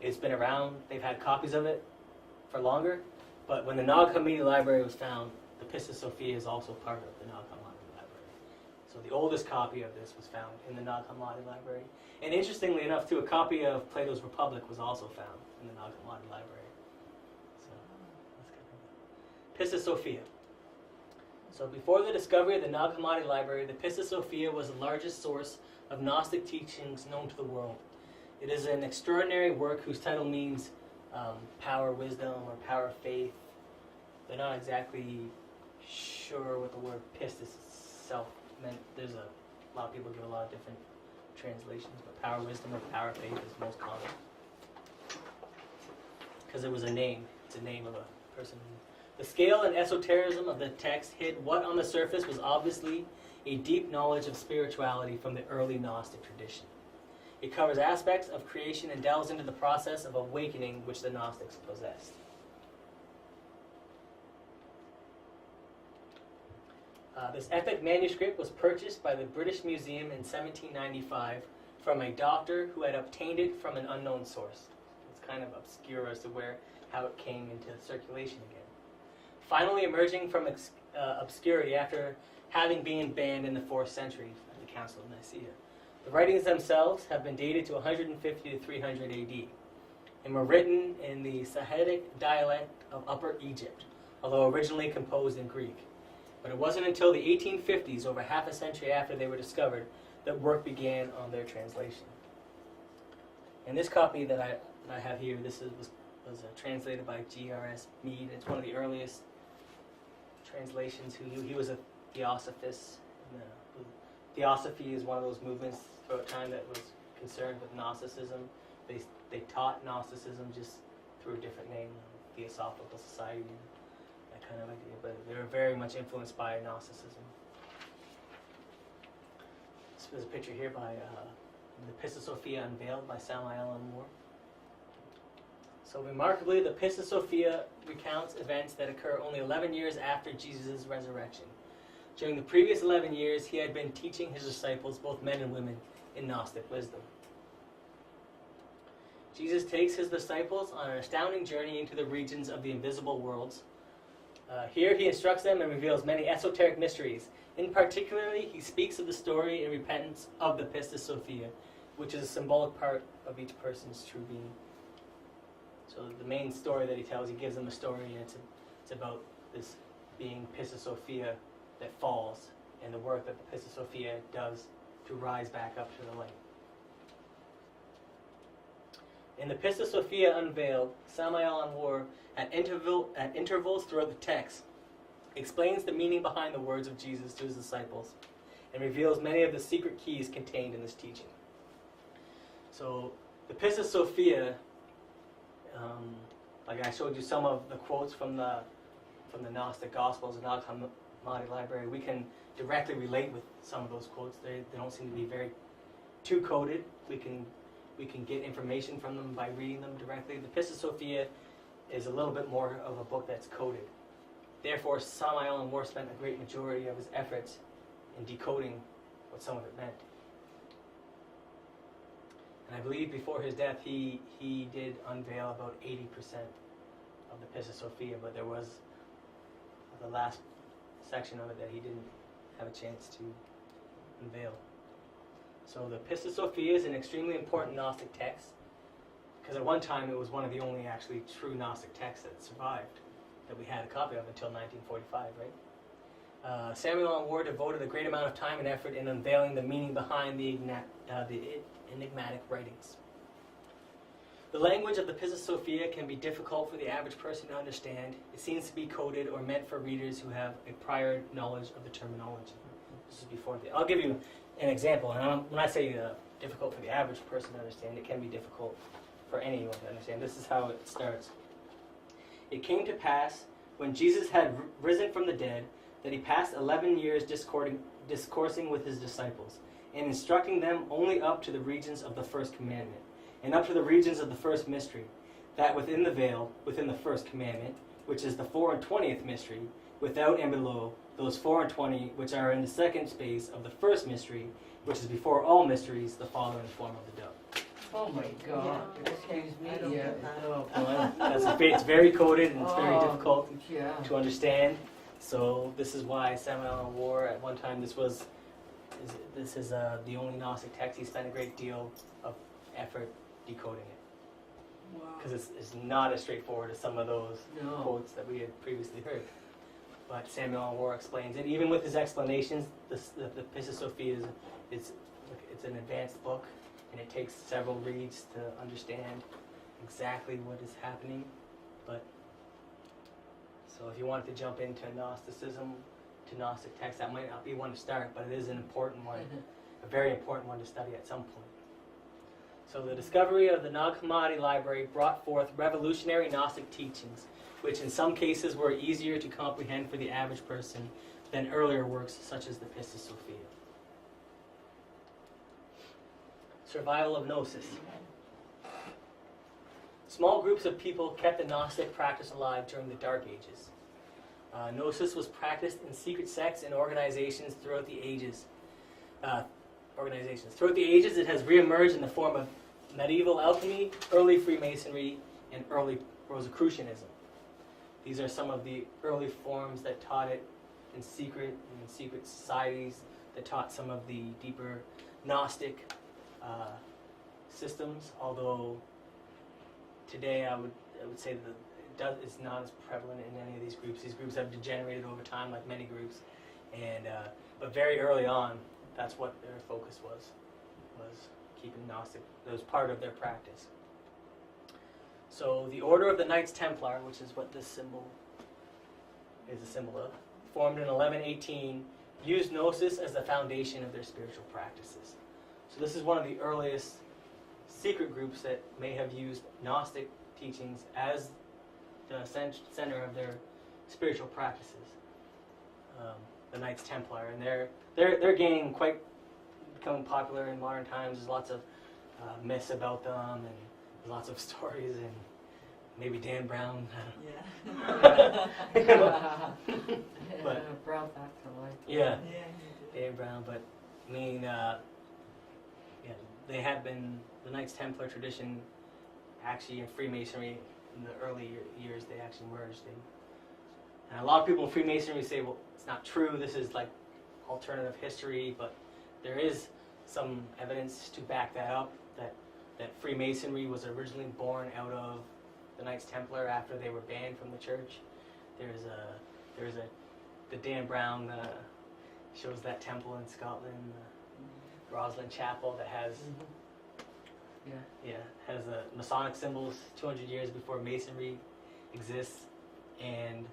it's been around. They've had copies of it for longer. But when the Nag Hammadi library was found, the Pistis Sophia is also part of the Nag Hammadi library. So the oldest copy of this was found in the Nag Hammadi library. And interestingly enough, too, a copy of Plato's Republic was also found in the Nag Hammadi library. So let's go. Pistis Sophia. So before the discovery of the Nag Hammadi library, the Pistis Sophia was the largest source of Gnostic teachings known to the world. It is an extraordinary work whose title means power, wisdom, or power, faith. They're not exactly sure what the word pistis itself meant. There's a lot of people give a lot of different translations, but power, wisdom, or power, faith is most common. Because it was a name. It's a name of a person. The scale and esotericism of the text hid what on the surface was obviously a deep knowledge of spirituality from the early Gnostic tradition. It covers aspects of creation and delves into the process of awakening which the Gnostics possessed. This epic manuscript was purchased by the British Museum in 1795 from a doctor who had obtained it from an unknown source. It's kind of obscure as to how it came into circulation again. Finally emerging from obscurity after having been banned in the 4th century at the Council of Nicaea. The writings themselves have been dated to 150 to 300 AD and were written in the Sahidic dialect of Upper Egypt, although originally composed in Greek. But it wasn't until the 1850s, over half a century after they were discovered, that work began on their translation. And this copy that I have here, was translated by G.R.S. Mead. It's one of the earliest translations. He was a theosophist. Theosophy is one of those movements throughout time that was concerned with Gnosticism. They taught Gnosticism just through a different name, Theosophical Society, that kind of idea. But they were very much influenced by Gnosticism. There's a picture here by the Pistis Sophia unveiled by Samael and Moore. So remarkably, the Pistis Sophia recounts events that occur only 11 years after Jesus' resurrection. During the previous 11 years, he had been teaching his disciples, both men and women, in Gnostic wisdom. Jesus takes his disciples on an astounding journey into the regions of the invisible worlds. Here he instructs them and reveals many esoteric mysteries. In particular, he speaks of the story and repentance of the Pistis Sophia, which is a symbolic part of each person's true being. So the main story that he tells, he gives them a story, and it's about this being Pistis Sophia that falls, and the work that the Pistis Sophia does to rise back up to the light. In the Pistis Sophia Unveiled, Samael Anwar, at intervals throughout the text, explains the meaning behind the words of Jesus to his disciples, and reveals many of the secret keys contained in this teaching. So, the Pistis Sophia, like I showed you some of the quotes from the Gnostic Gospels and Nag Hammadi Library, we can directly relate with some of those quotes. They don't seem to be very too coded. We can get information from them by reading them directly. The Pistis Sophia is a little bit more of a book that's coded. Therefore, Samael Anwar spent a great majority of his efforts in decoding what some of it meant. And I believe before his death, he did unveil about 80% of the Pistis Sophia, but there was the last section of it that he didn't have a chance to unveil. So the Pistis Sophia is an extremely important Gnostic text, because at one time it was one of the only actually true Gnostic texts that survived, that we had a copy of until 1945, right? Samuel Anwar devoted a great amount of time and effort in unveiling the meaning behind the enigmatic writings. The language of the Pistis Sophia can be difficult for the average person to understand. It seems to be coded or meant for readers who have a prior knowledge of the terminology. This is before I'll give you an example. And when I say difficult for the average person to understand, it can be difficult for anyone to understand. This is how it starts. It came to pass, when Jesus had risen from the dead, that he passed 11 years discoursing with his disciples, and instructing them only up to the regions of the first commandment, and up to the regions of the first mystery, that within the veil, within the first commandment, which is the 24th mystery, without and below, those 24 which are in the second space of the first mystery, which is before all mysteries, the Father in the form of the dove. Oh my God! Excuse me. I don't Yeah. get that. Oh, well, it's very coded and it's very difficult Yeah. to understand. So this is why Samuel Anwar, at one time, this is the only Gnostic text. He spent a great deal of effort decoding it, Wow. because it's not as straightforward as some of those No. quotes that we had previously heard. But Samuel Anwar explains it. Even with his explanations, the Pistis Sophia is it's an advanced book, and it takes several reads to understand exactly what is happening. But so if you wanted to jump into Gnosticism, to Gnostic text, that might not be one to start, but it is an important one, a very important one to study at some point. So the discovery of the Nag Hammadi Library brought forth revolutionary Gnostic teachings, which in some cases were easier to comprehend for the average person than earlier works such as the Pistis Sophia. Survival of Gnosis. Small groups of people kept the Gnostic practice alive during the Dark Ages. Gnosis was practiced in secret sects and organizations throughout the ages. Throughout the ages, it has reemerged in the form of medieval alchemy, early Freemasonry, and early Rosicrucianism. These are some of the early forms that taught it in secret societies that taught some of the deeper Gnostic systems. Although today I would say that it's not as prevalent in any of these groups. These groups have degenerated over time, like many groups, and but very early on, that's what their focus was keeping Gnostic. It was part of their practice. So the Order of the Knights Templar, which is what this symbol is a symbol of, formed in 1118, used Gnosis as the foundation of their spiritual practices. So this is one of the earliest secret groups that may have used Gnostic teachings as the center of their spiritual practices. The Knights Templar, and they're becoming popular in modern times. There's lots of myths about them, and lots of stories, and maybe Dan Brown. Yeah. But- Brought back to life. Yeah, Yeah. Dan Brown. But I mean, they have been, the Knights Templar tradition actually in Freemasonry, in the early years, they actually merged. And a lot of people in Freemasonry say, well, it's not true, this is like alternative history, but there is some evidence to back that up, that Freemasonry was originally born out of the Knights Templar after they were banned from the church. There's the Dan Brown shows that temple in Scotland, Roslin Chapel, that has has Masonic symbols 200 years before Masonry exists, and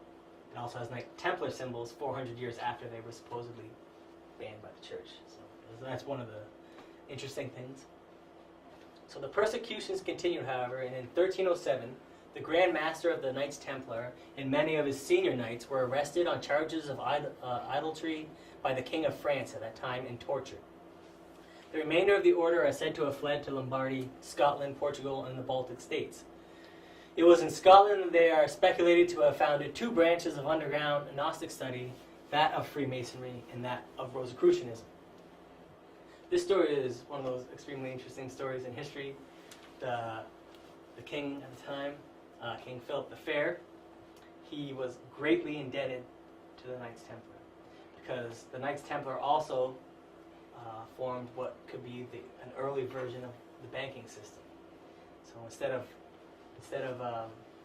it also has Knight Templar symbols 400 years after they were supposedly banned by the church. So that's one of the interesting things. So the persecutions continued, however, and in 1307, the Grand Master of the Knights Templar and many of his senior knights were arrested on charges of idolatry by the King of France at that time and tortured. The remainder of the order are said to have fled to Lombardy, Scotland, Portugal, and the Baltic states. It was in Scotland that they are speculated to have founded two branches of underground Gnostic study, that of Freemasonry and that of Rosicrucianism. This story is one of those extremely interesting stories in history. The king at the time, King Philip the Fair, he was greatly indebted to the Knights Templar, because the Knights Templar also formed what could be an early version of the banking system. So instead of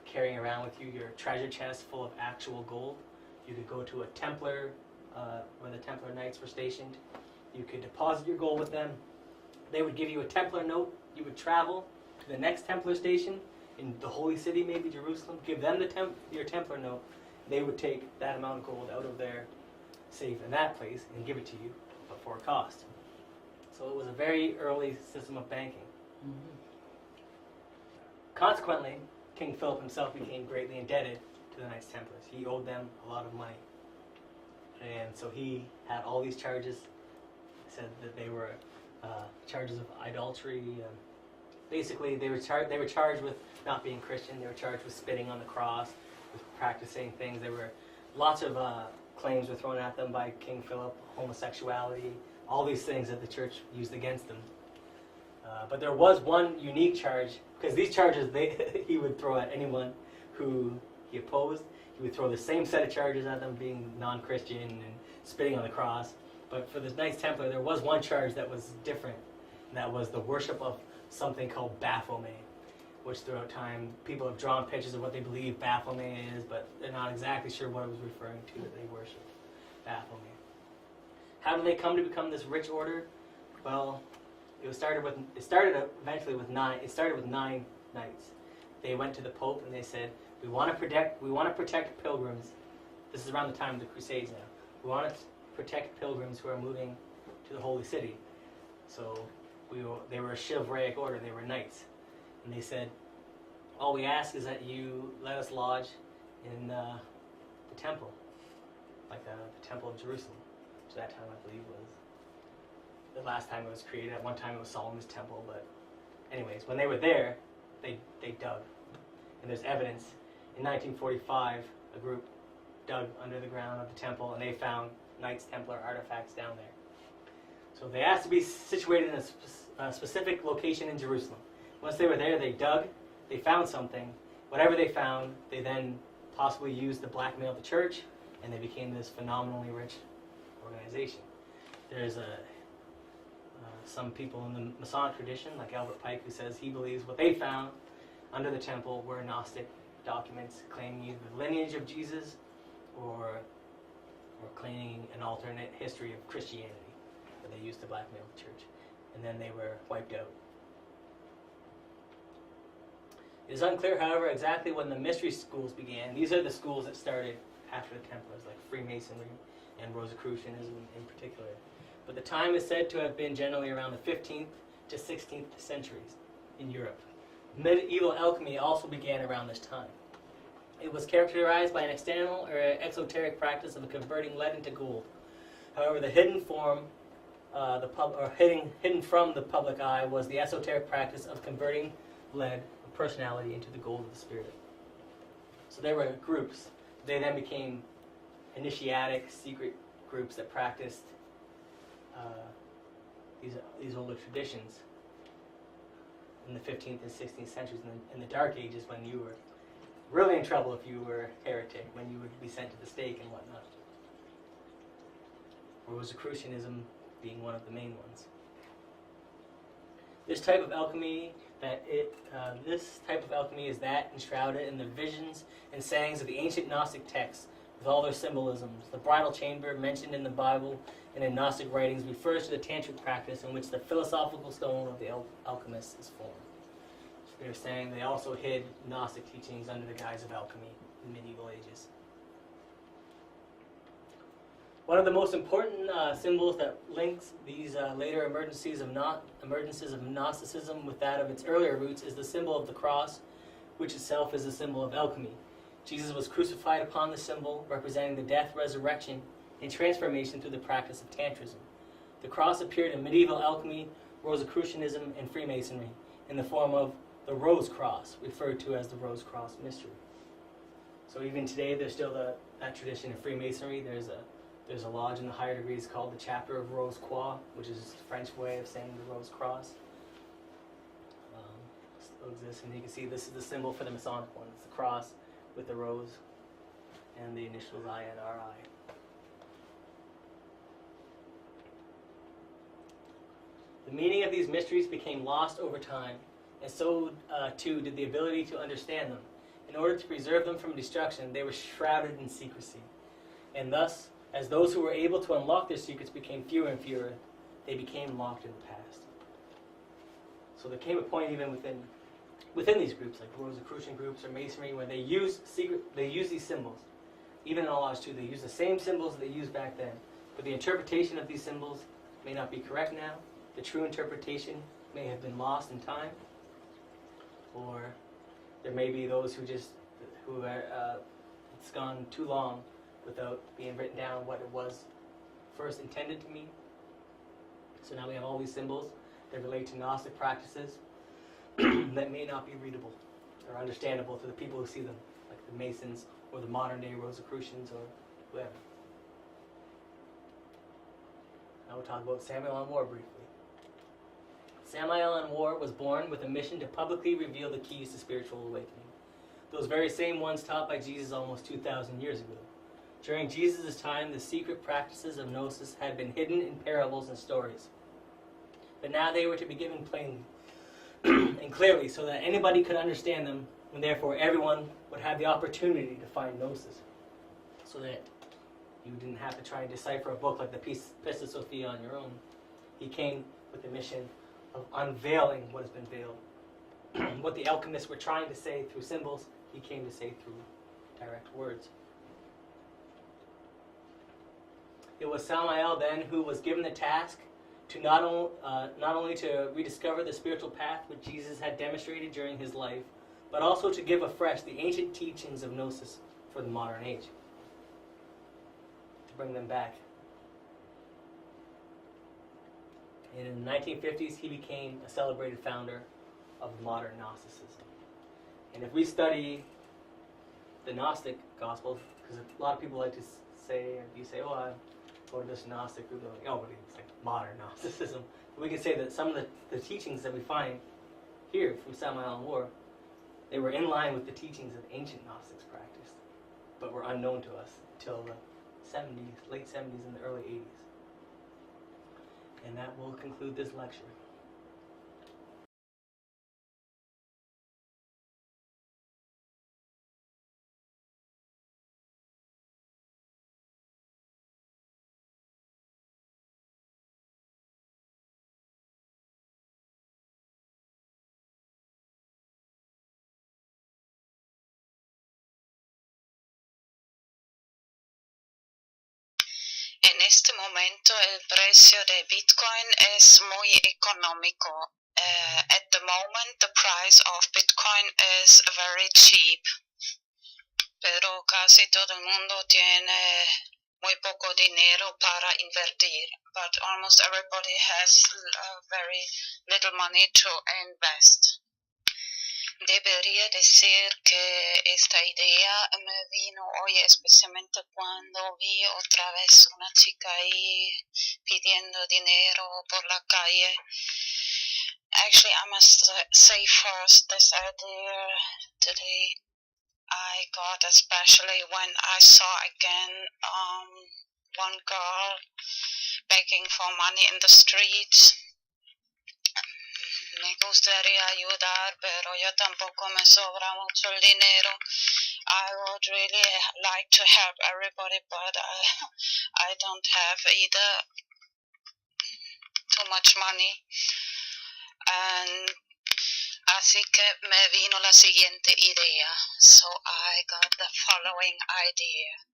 carrying around with you your treasure chest full of actual gold, you could go to a Templar, where the Templar Knights were stationed. You could deposit your gold with them. They would give you a Templar note. You would travel to the next Templar station in the Holy City, maybe Jerusalem, give them your Templar note. They would take that amount of gold out of their safe in that place and give it to you, but for a cost. So it was a very early system of banking. Consequently, King Philip himself became greatly indebted to the Knights Templars. He owed them a lot of money. And so he had all these charges. Said that they were charges of idolatry. Basically, they were charged with not being Christian. They were charged with spitting on the cross, with practicing things. There were lots of claims were thrown at them by King Philip, homosexuality, all these things that the church used against them. But there was one unique charge, because these charges he would throw at anyone who he opposed. He would throw the same set of charges at them, being non-Christian and spitting on the cross. But for the Knights Templar, there was one charge that was different, and that was the worship of something called Baphomet, which throughout time people have drawn pictures of what they believe Baphomet is, but they're not exactly sure what it was referring to that they worship Baphomet. How did they come to become this rich order? Well, it started eventually with 9 knights. They went to the Pope and they said, we want to protect pilgrims. This is around the time of the Crusades now. We want to protect pilgrims who are moving to the Holy City. So they were a chivalric order. They were knights. And they said, all we ask is that you let us lodge in the temple, like the Temple of Jerusalem, which at that time I believe was the last time it was created. At one time it was Solomon's temple, but anyways, when they were there, they dug. And there's evidence. In 1945, a group dug under the ground of the temple, and they found Knights Templar artifacts down there. So they asked to be situated in a specific location in Jerusalem. Once they were there, they dug, they found something. Whatever they found, they then possibly used to blackmail the church, and they became this phenomenally rich organization. There's some people in the Masonic tradition, like Albert Pike, who says he believes what they found under the temple were Gnostic documents claiming either the lineage of Jesus or claiming an alternate history of Christianity that they used to blackmail the church. And then they were wiped out. It is unclear, however, exactly when the mystery schools began. These are the schools that started after the Templars, like Freemasonry and Rosicrucianism in particular. But the time is said to have been generally around the 15th to 16th centuries in Europe. Medieval alchemy also began around this time. It was characterized by an external or exoteric practice of converting lead into gold. However, the hidden form, hidden from the public eye, was the esoteric practice of converting lead of personality into the gold of the spirit. So there were groups. They then became initiatic, secret groups that practiced these older traditions. in the 15th and 16th centuries, in the Dark Ages, when you were really in trouble if you were a heretic, when you would be sent to the stake and whatnot. Rosicrucianism being one of the main ones. This type of alchemy is that enshrouded in the visions and sayings of the ancient Gnostic texts with all their symbolisms. The bridal chamber mentioned in the Bible and in Gnostic writings refers to the tantric practice in which the philosophical stone of the alchemist is formed. They're saying they also hid Gnostic teachings under the guise of alchemy in medieval ages. One of the most important symbols that links these later emergencies of Gnosticism with that of its earlier roots is the symbol of the cross, which itself is a symbol of alchemy. Jesus was crucified upon the symbol, representing the death, resurrection, and transformation through the practice of Tantrism. The cross appeared in medieval alchemy, Rosicrucianism, and Freemasonry in the form of the Rose Cross, referred to as the Rose Cross Mystery. So even today, there's still that tradition of Freemasonry. There's a lodge in the higher degrees called the Chapter of Rose Croix, which is a French way of saying the Rose Cross. Still exists, and you can see this is the symbol for the Masonic one. It's the cross with the rose and the initials INRI. The meaning of these mysteries became lost over time, and so too did the ability to understand them. In order to preserve them from destruction, they were shrouded in secrecy. And thus, as those who were able to unlock their secrets became fewer and fewer, they became locked in the past. So there came a point even within these groups, like Rosicrucian groups or Masonry, where they use these symbols. Even in the Lodge too, they use the same symbols they used back then. But the interpretation of these symbols may not be correct now. The true interpretation may have been lost in time. Or there may be those it's gone too long without being written down what it was first intended to mean. So now we have all these symbols that relate to Gnostic practices that may not be readable or understandable to the people who see them, like the Masons or the modern day Rosicrucians or whoever. Now we'll talk about Samael Aun Weor briefly. Samael Aun Weor was born with a mission to publicly reveal the keys to spiritual awakening, those very same ones taught by Jesus almost 2,000 years ago. During Jesus' time, the secret practices of Gnosis had been hidden in parables and stories. But now they were to be given plainly and clearly so that anybody could understand them, and therefore everyone would have the opportunity to find Gnosis. So that you didn't have to try and decipher a book like the Pista Sophia on your own. He came with the mission of unveiling what has been veiled. What the alchemists were trying to say through symbols, he came to say through direct words. It was Samael then who was given the task to not only to rediscover the spiritual path which Jesus had demonstrated during his life, but also to give afresh the ancient teachings of Gnosis for the modern age, to bring them back. And in the 1950s, he became a celebrated founder of modern Gnosticism. And if we study the Gnostic Gospels, because a lot of people like to say, you say, oh, I go to this Gnostic group, they're like, oh, but it's like modern Gnosticism. But we can say that some of the teachings that we find here from Samael Aun Weor, they were in line with the teachings of ancient Gnostics practiced, but were unknown to us until the 70s, late 70s and the early 80s. And that will conclude this lecture. En este momento el precio de Bitcoin es muy económico. At the moment the price of Bitcoin is very cheap. Pero casi todo el mundo tiene muy poco dinero para invertir. But almost everybody has very little money to invest. Debería decir que esta idea me vino hoy especialmente cuando vi otra vez una chica ahí pidiendo dinero por la calle. Actually, I must say first this idea today I got, especially when I saw again one girl begging for money in the streets. Me gustaría ayudar, pero yo tampoco me sobra mucho el dinero. I would really like to help everybody, but I don't have either too much money. And así que me vino la siguiente idea. So I got the following idea.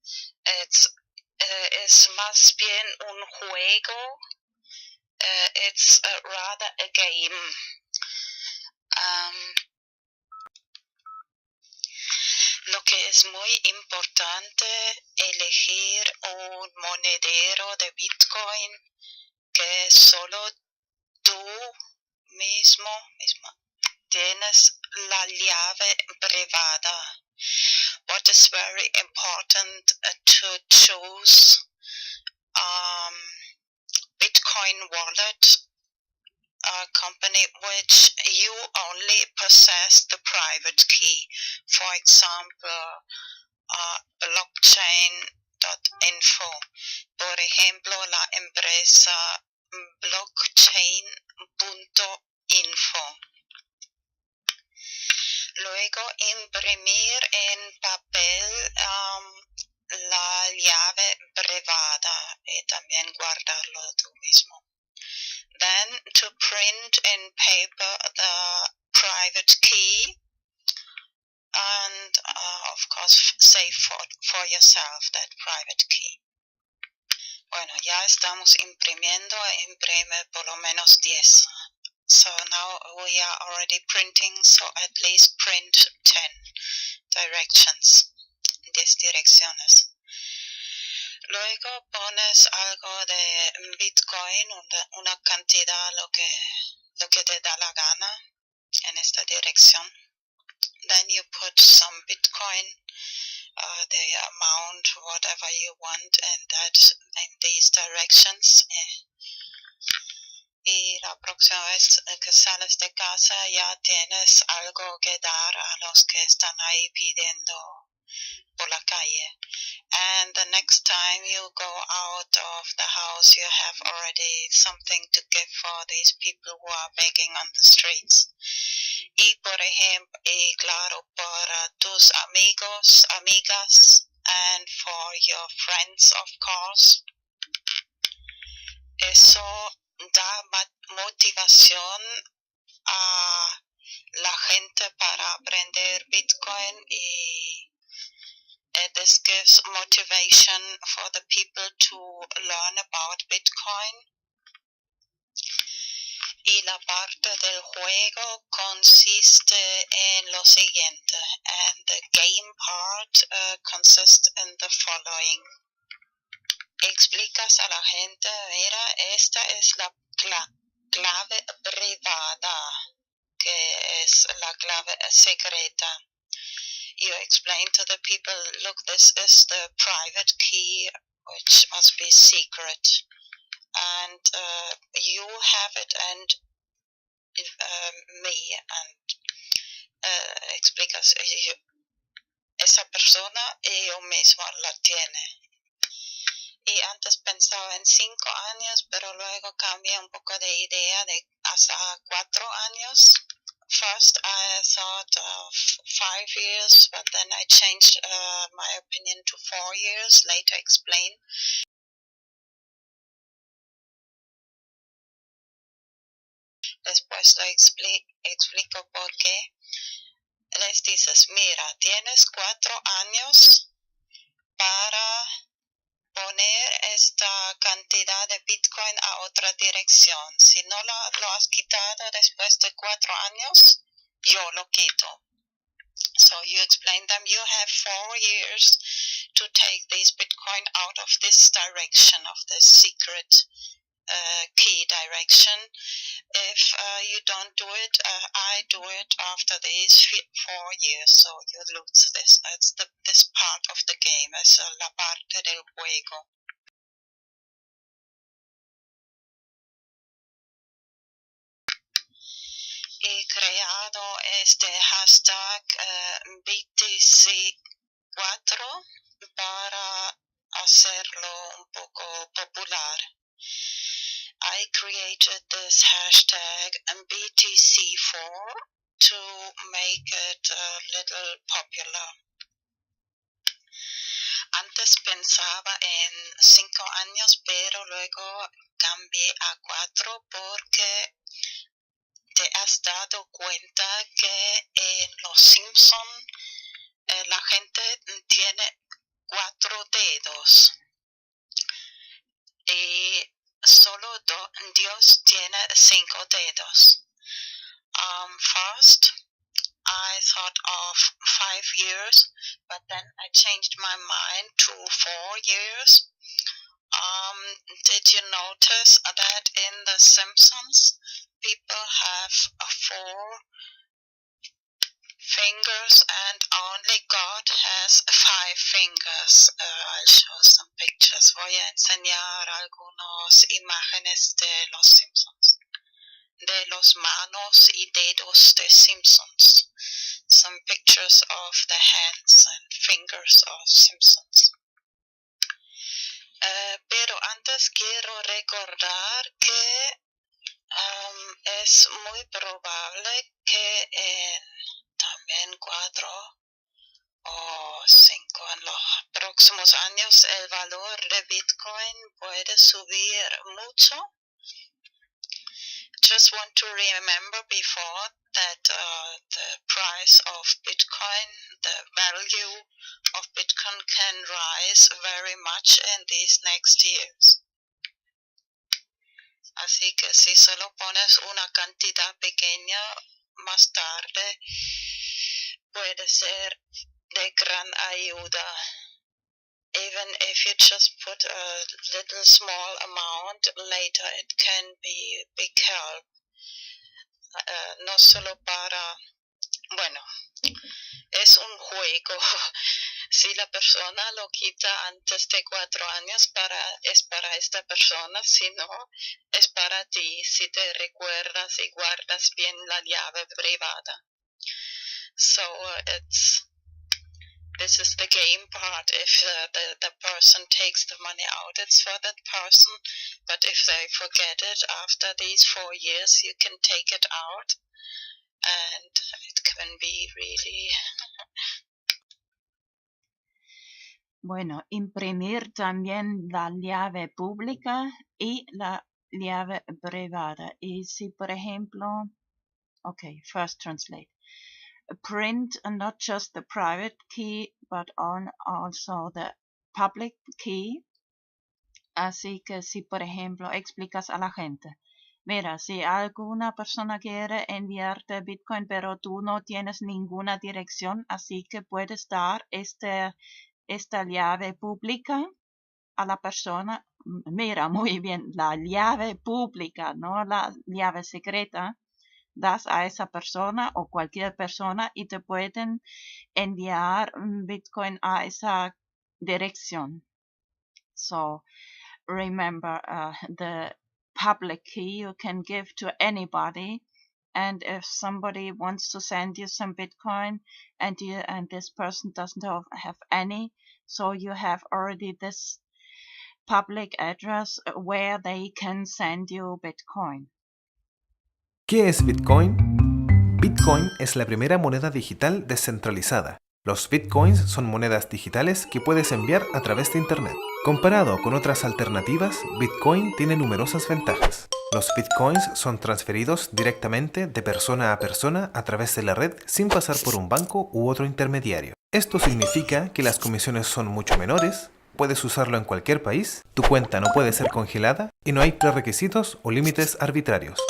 Es más bien un juego. It's rather a game. Lo que es muy importante, elegir un monedero de Bitcoin que solo tú misma tienes la llave privada. What is very important to choose Bitcoin wallet company which you only possess the private key. For example, blockchain.info. Por ejemplo, la empresa blockchain.info. Luego imprimir en papel la llave privada y también guardarlo tú mismo. Then to print in paper the private key and of course save for yourself that private key. Bueno, ya estamos imprimiendo, imprime por lo menos 10. So now we are already printing, so at least print 10 directions, 10 direcciones. Luego pones algo de Bitcoin, una cantidad, lo que te da la gana en esta dirección. Then you put some Bitcoin, the amount, whatever you want, and that in these directions. Y la próxima vez que sales de casa ya tienes algo que dar a los que están ahí pidiendo por la calle. And the next time you go out of the house, you have already something to give for these people who are begging on the streets. Y por ejemplo, y claro, para tus amigos, amigas, and for your friends, of course. Eso da motivación a la gente para aprender Bitcoin y this gives motivation for the people to learn about Bitcoin. Y la parte del juego consiste en lo siguiente, and the game part consists in the following. Explicas a la gente, mira, esta es la clave privada, que es la clave secreta. You explain to the people, look, this is the private key, which must be secret. And you have it and me, and explicas, esa persona y yo mismo la tiene. Y antes pensaba en 5 años, pero luego cambié un poco de idea de hasta 4 años. First I thought of 5 years, but then I changed my opinion to 4 years, later explain. Después lo explico por qué. Les dices, mira, tienes 4 años para poner esta cantidad de Bitcoin a otra dirección. Si no lo has quitado después de 4 años, yo lo quito. So you explain them, you have 4 years to take this Bitcoin out of this direction, of this secret key direction. If you don't do it, I do it after these 4 years, so you lose this. It's this part of the game, es la parte del juego. he creado este hashtag BTC4 para hacerlo un poco popular. I created this hashtag BTC4 to make it a little popular. Antes pensaba en 5 años, pero luego cambié a 4 porque te has dado cuenta que en Los Simpson la gente tiene 4 dedos y solo Dios tiene 5 dedos. First, I thought of 5 years, but then I changed my mind to 4 years. Did you notice that in The Simpsons, people have 4 fingers and only God has 5 fingers? I'll show some pictures. Voy a enseñar algunas imágenes de Los Simpsons, de los manos y dedos de Simpsons. Some pictures of the hands and fingers of Simpsons. Pero antes quiero recordar que es muy probable que en también 4 o 5 en los próximos años el valor de Bitcoin puede subir mucho. Just want to remember before that the price of Bitcoin, the value of Bitcoin can rise very much in these next years. Así que si solo pones una cantidad pequeña, más tarde puede ser de gran ayuda. Even if you just put a little small amount, later it can be big help. No solo para, bueno, es un juego. Si la persona lo quita antes de 4 años, es para esta persona, si no, es para ti, si te recuerdas y guardas bien la llave privada. So this is the game part. If the person takes the money out, it's for that person. But if they forget it after these 4 years, you can take it out. And it can be really... Bueno, imprimir también la llave pública y la llave privada. Y si, por ejemplo, okay, first translate. Print not just the private key, but also the public key. Así que si, por ejemplo, explicas a la gente, mira, si alguna persona quiere enviarte Bitcoin, pero tú no tienes ninguna dirección, así que puedes dar esta llave pública a la persona. Mira, muy bien, la llave pública, no la llave secreta. Das a esa persona o cualquier persona y te pueden enviar Bitcoin a esa dirección. So remember, the public key you can give to anybody, and if somebody wants to send you some Bitcoin and this person doesn't have any, so you have already this public address where they can send you Bitcoin. ¿Qué es Bitcoin? Bitcoin es la primera moneda digital descentralizada. Los Bitcoins son monedas digitales que puedes enviar a través de Internet. Comparado con otras alternativas, Bitcoin tiene numerosas ventajas. Los Bitcoins son transferidos directamente de persona a persona a través de la red sin pasar por un banco u otro intermediario. Esto significa que las comisiones son mucho menores, puedes usarlo en cualquier país, tu cuenta no puede ser congelada y no hay prerequisitos o límites arbitrarios.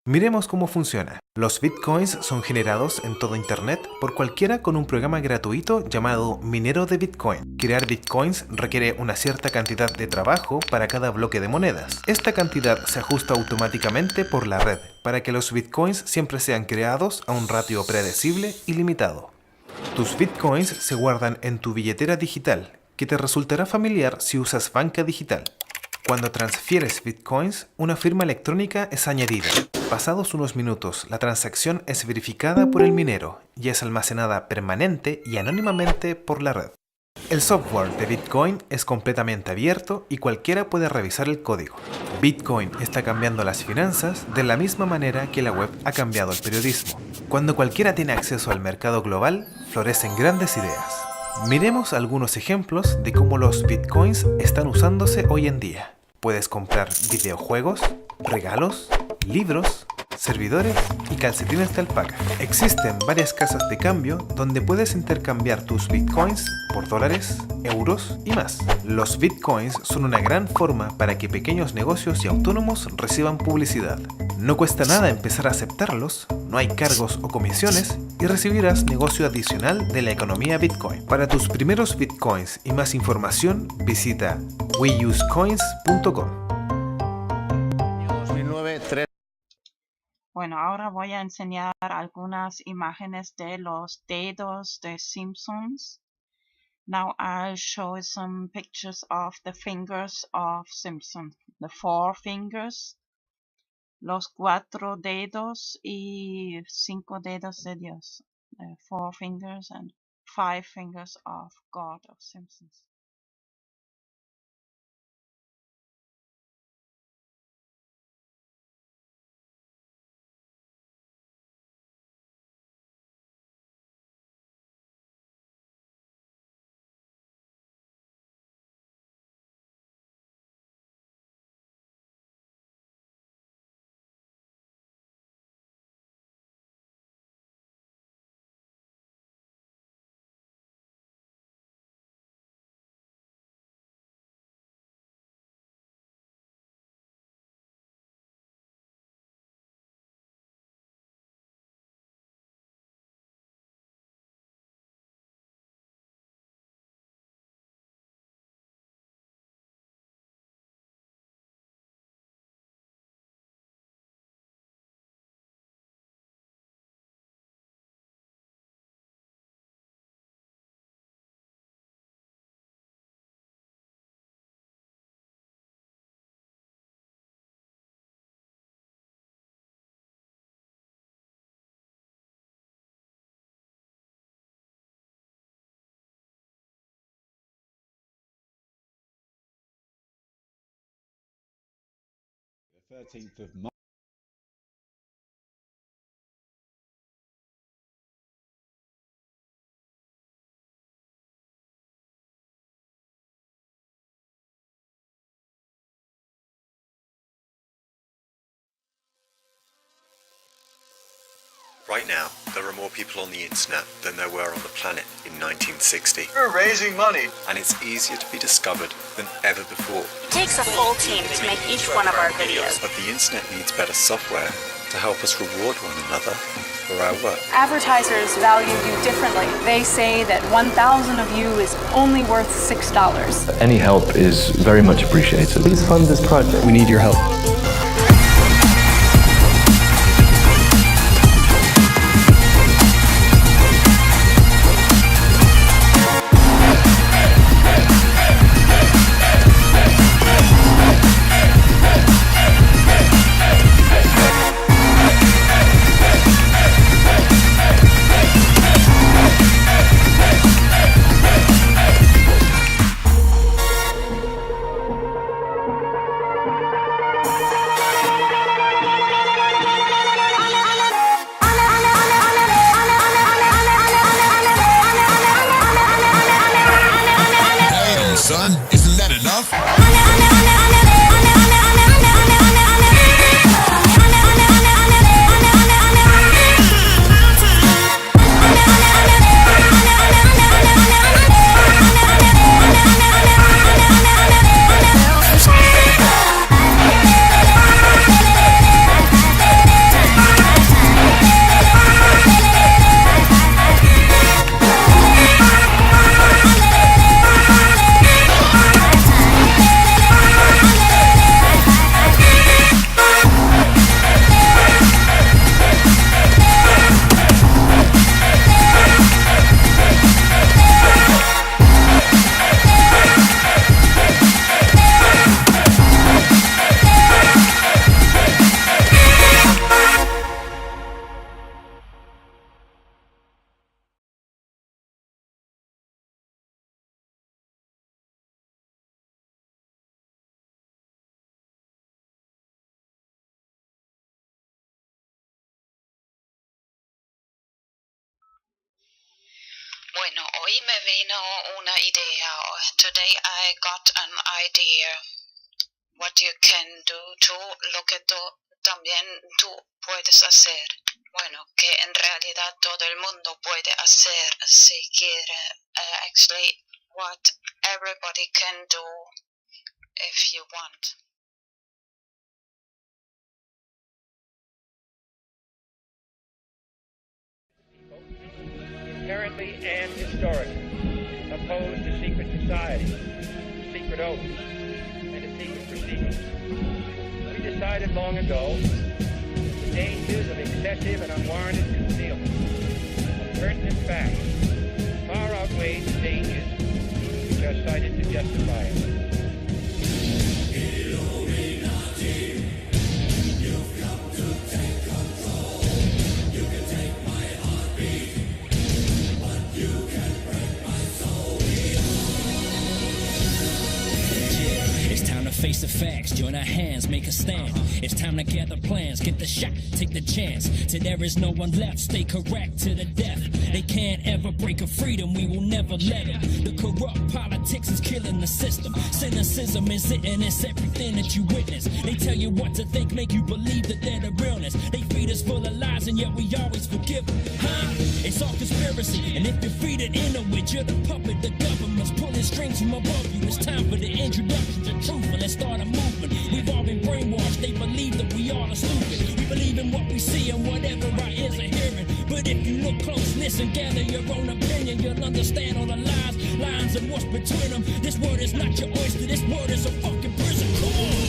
Miremos cómo funciona. Los Bitcoins son generados en todo Internet por cualquiera con un programa gratuito llamado minero de Bitcoin. Crear Bitcoins requiere una cierta cantidad de trabajo para cada bloque de monedas. Esta cantidad se ajusta automáticamente por la red para que los Bitcoins siempre sean creados a un ratio predecible y limitado. Tus Bitcoins se guardan en tu billetera digital, que te resultará familiar si usas banca digital. Cuando transfieres Bitcoins, una firma electrónica es añadida. Pasados unos minutos, la transacción es verificada por el minero y es almacenada permanente y anónimamente por la red. El software de Bitcoin es completamente abierto y cualquiera puede revisar el código. Bitcoin está cambiando las finanzas de la misma manera que la web ha cambiado el periodismo. Cuando cualquiera tiene acceso al mercado global, florecen grandes ideas. Miremos algunos ejemplos de cómo los Bitcoins están usándose hoy en día. Puedes comprar videojuegos, regalos, libros, servidores y calcetines de alpaca. Existen varias casas de cambio donde puedes intercambiar tus bitcoins por dólares, euros y más. Los bitcoins son una gran forma para que pequeños negocios y autónomos reciban publicidad. No cuesta nada empezar a aceptarlos, no hay cargos o comisiones y recibirás negocio adicional de la economía bitcoin. Para tus primeros bitcoins y más información, visita weusecoins.com. Bueno, ahora voy a enseñar algunas imágenes de los dedos de Simpsons. Now I'll show some pictures of the fingers of Simpson. The 4 fingers, los 4 dedos y 5 dedos de Dios. The 4 fingers and 5 fingers of God of Simpsons. The 13th of March. Right now, there are more people on the internet than there were on the planet in 1960. We're raising money. And it's easier to be discovered than ever before. It takes a full team to make each one of our videos. But the internet needs better software to help us reward one another for our work. Advertisers value you differently. They say that 1,000 of you is only worth $6. Any help is very much appreciated. Please fund this project. We need your help. Hoy me vino una idea. Today I got an idea. What you can do tú, lo que tú también tú puedes hacer. Bueno, que en realidad todo el mundo puede hacer si quiere. Actually, what everybody can do if you want. Inherently and historically opposed to secret societies, secret oaths, and to secret proceedings. We decided long ago that the dangers of excessive and unwarranted concealment of pertinent facts far outweigh the dangers which are cited to justify it. Face the facts, join our hands, make a stand. It's time to gather plans, get the shot, take the chance. Till there is no one left, stay correct to the death. They can't ever break a freedom, we will never let it. The corrupt politics is killing the system. Cynicism is it, and it's everything that you witness. They tell you what to think, make you believe that they're the realness. They feed us full of lies, and yet we always forgive them. Huh? It's all conspiracy, and if you feed it into it, you're the puppet. The government's pulling strings from above you. It's time for the introduction to truth. Let's start a movement. We've all been brainwashed. They believe that we all are stupid. We believe in what we see and whatever our ears are hearing. But if you look close, listen, gather your own opinion, you'll understand all the lies, lines, and what's between them. This word is not your oyster. This word is a fucking prison. Come on.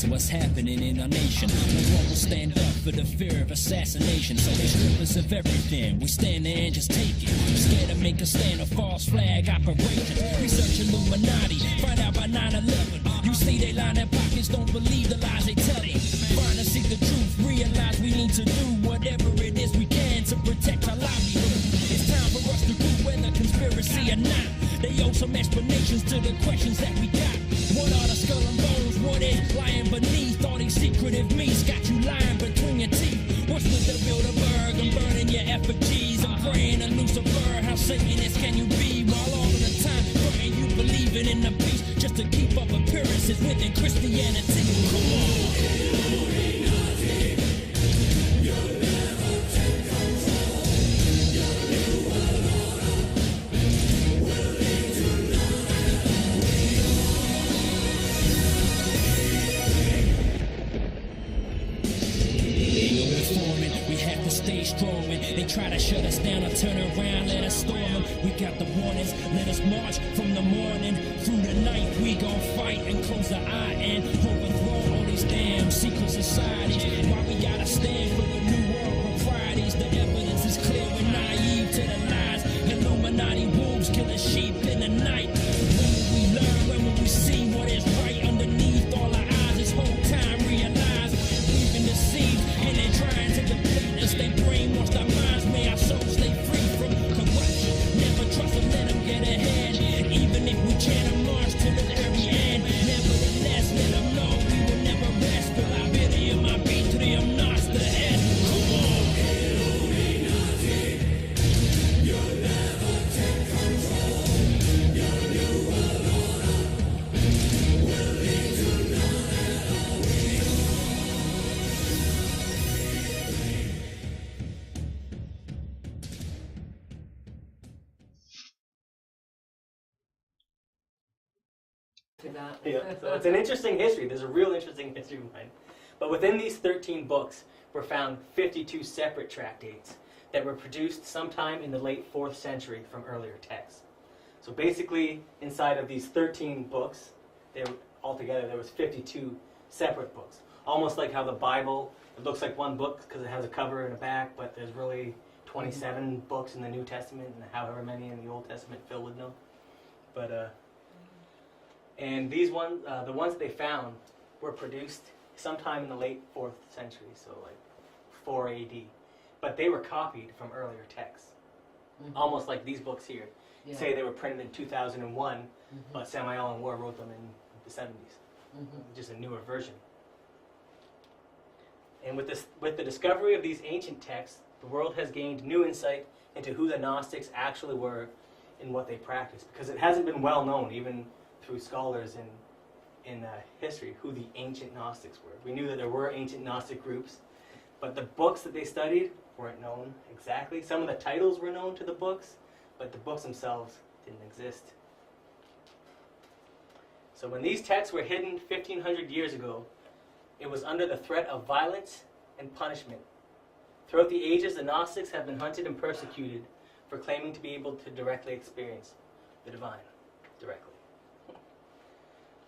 What's happening in our nation? No one will stand up for the fear of assassination. So they strip us of everything. We stand there and just take it. We're scared to make a stand of false flag operations. Research Illuminati, find out by 9/11. You see they line their pockets, don't believe the lies they tell you. Find and seek the truth, realize we need to do whatever it is we can to protect our livelihood. It's time for us to prove whether conspiracy or not. They owe some explanations to the questions that we got. What are the skull and bones? What is lying beneath all these secretive meats? Got you lying between your teeth. What's with the Bilderberg and burning your effigies? I'm praying to Lucifer. How Satanist can you be? While all of the time praying you believing in the peace just to keep up appearances within Christianity. Come on. Strong and they try to shut us down or turn around, let us storm them. We got the warnings, let us march from the morning through the night. We gon' fight and close the eye and overthrow all these damn secret societies. Why we gotta stand for the new world proprieties? The evidence is clear, we're naive to the lies. Illuminati wolves killing sheep in the night. When will we learn? When will we see what is right underneath all our eyes? This whole time realize we've been deceived and they're trying to deplete us. They brainwashed our minds, may our souls stay free from corruption. Never trust them, let them get ahead. Even if we chant a march to the very end. Nevertheless, let them know we will never rest. Till I bid him, I beat to them, not to the head. Come on. You'll never take control. Your new world order will lead to none at all. Yeah, so it's an interesting history. There's a real interesting history behind it. But within these 13 books were found 52 separate tractates that were produced sometime in the late 4th century from earlier texts. So basically, inside of these 13 books, altogether there was 52 separate books. Almost like how the Bible, it looks like one book because it has a cover and a back, but there's really 27 books in the New Testament and however many in the Old Testament Phil would know. But and these ones, the ones they found, were produced sometime in the late 4th century, so like 4 AD. But they were copied from earlier texts. almost like these books here. Yeah. Say they were printed in 2001, but Samuel and Moore wrote them in the 70s. Just a newer version. And with the discovery of these ancient texts, the world has gained new insight into who the Gnostics actually were and what they practiced, because it hasn't been well known, even through scholars in history, who the ancient Gnostics were. We knew that there were ancient Gnostic groups, but the books that they studied weren't known exactly. Some of the titles were known to the books, but the books themselves didn't exist. So when these texts were hidden 1,500 years ago, it was under the threat of violence and punishment. Throughout the ages, the Gnostics have been hunted and persecuted for claiming to be able to directly experience the divine, directly.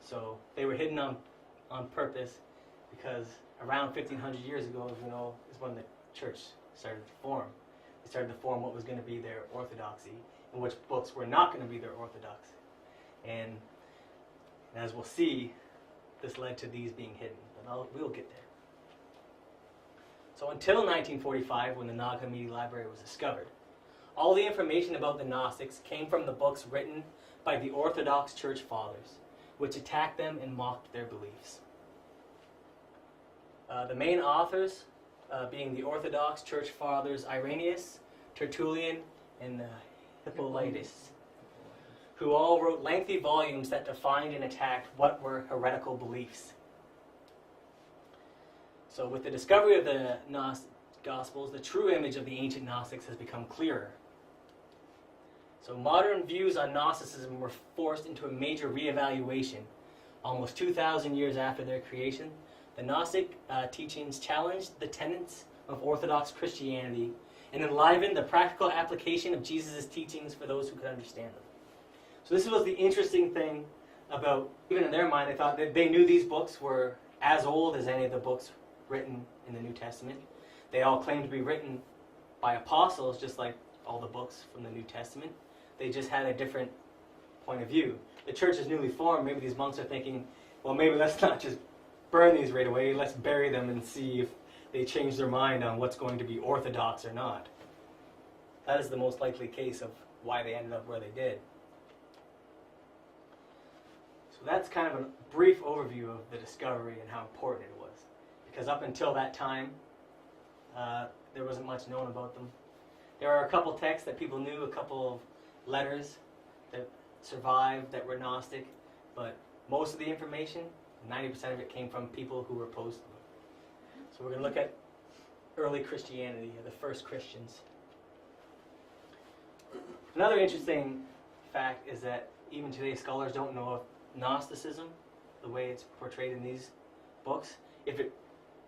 So they were hidden on purpose, because around 1,500 years ago, as we know, is when the church started to form. They started to form what was going to be their orthodoxy, and which books were not going to be their orthodoxy. And as we'll see, this led to these being hidden. But we'll get there. So until 1945, when the Nag Hammadi Library was discovered, all the information about the Gnostics came from the books written by the Orthodox Church Fathers, which attacked them and mocked their beliefs. The main authors being the Orthodox Church Fathers Irenaeus, Tertullian, and Hippolytus, who all wrote lengthy volumes that defined and attacked what were heretical beliefs. So with the discovery of the Gnostic Gospels, the true image of the ancient Gnostics has become clearer. So modern views on Gnosticism were forced into a major reevaluation. Almost 2,000 years after their creation, the Gnostic teachings challenged the tenets of Orthodox Christianity and enlivened the practical application of Jesus' teachings for those who could understand them. So this was the interesting thing about, even in their mind, they thought that they knew these books were as old as any of the books written in the New Testament. They all claimed to be written by apostles, just like all the books from the New Testament. They just had a different point of view. The church is newly formed. Maybe these monks are thinking, well, maybe let's not just burn these right away. Let's bury them and see if they change their mind on what's going to be orthodox or not. That is the most likely case of why they ended up where they did. So that's kind of a brief overview of the discovery and how important it was. Because up until that time, there wasn't much known about them. There are a couple texts that people knew, a couple of letters that survived that were Gnostic, but most of the information, 90% of it, came from people who were opposed to them. So we're going to look at early Christianity, the first Christians. Another interesting fact is that even today scholars don't know of Gnosticism, the way it's portrayed in these books, if it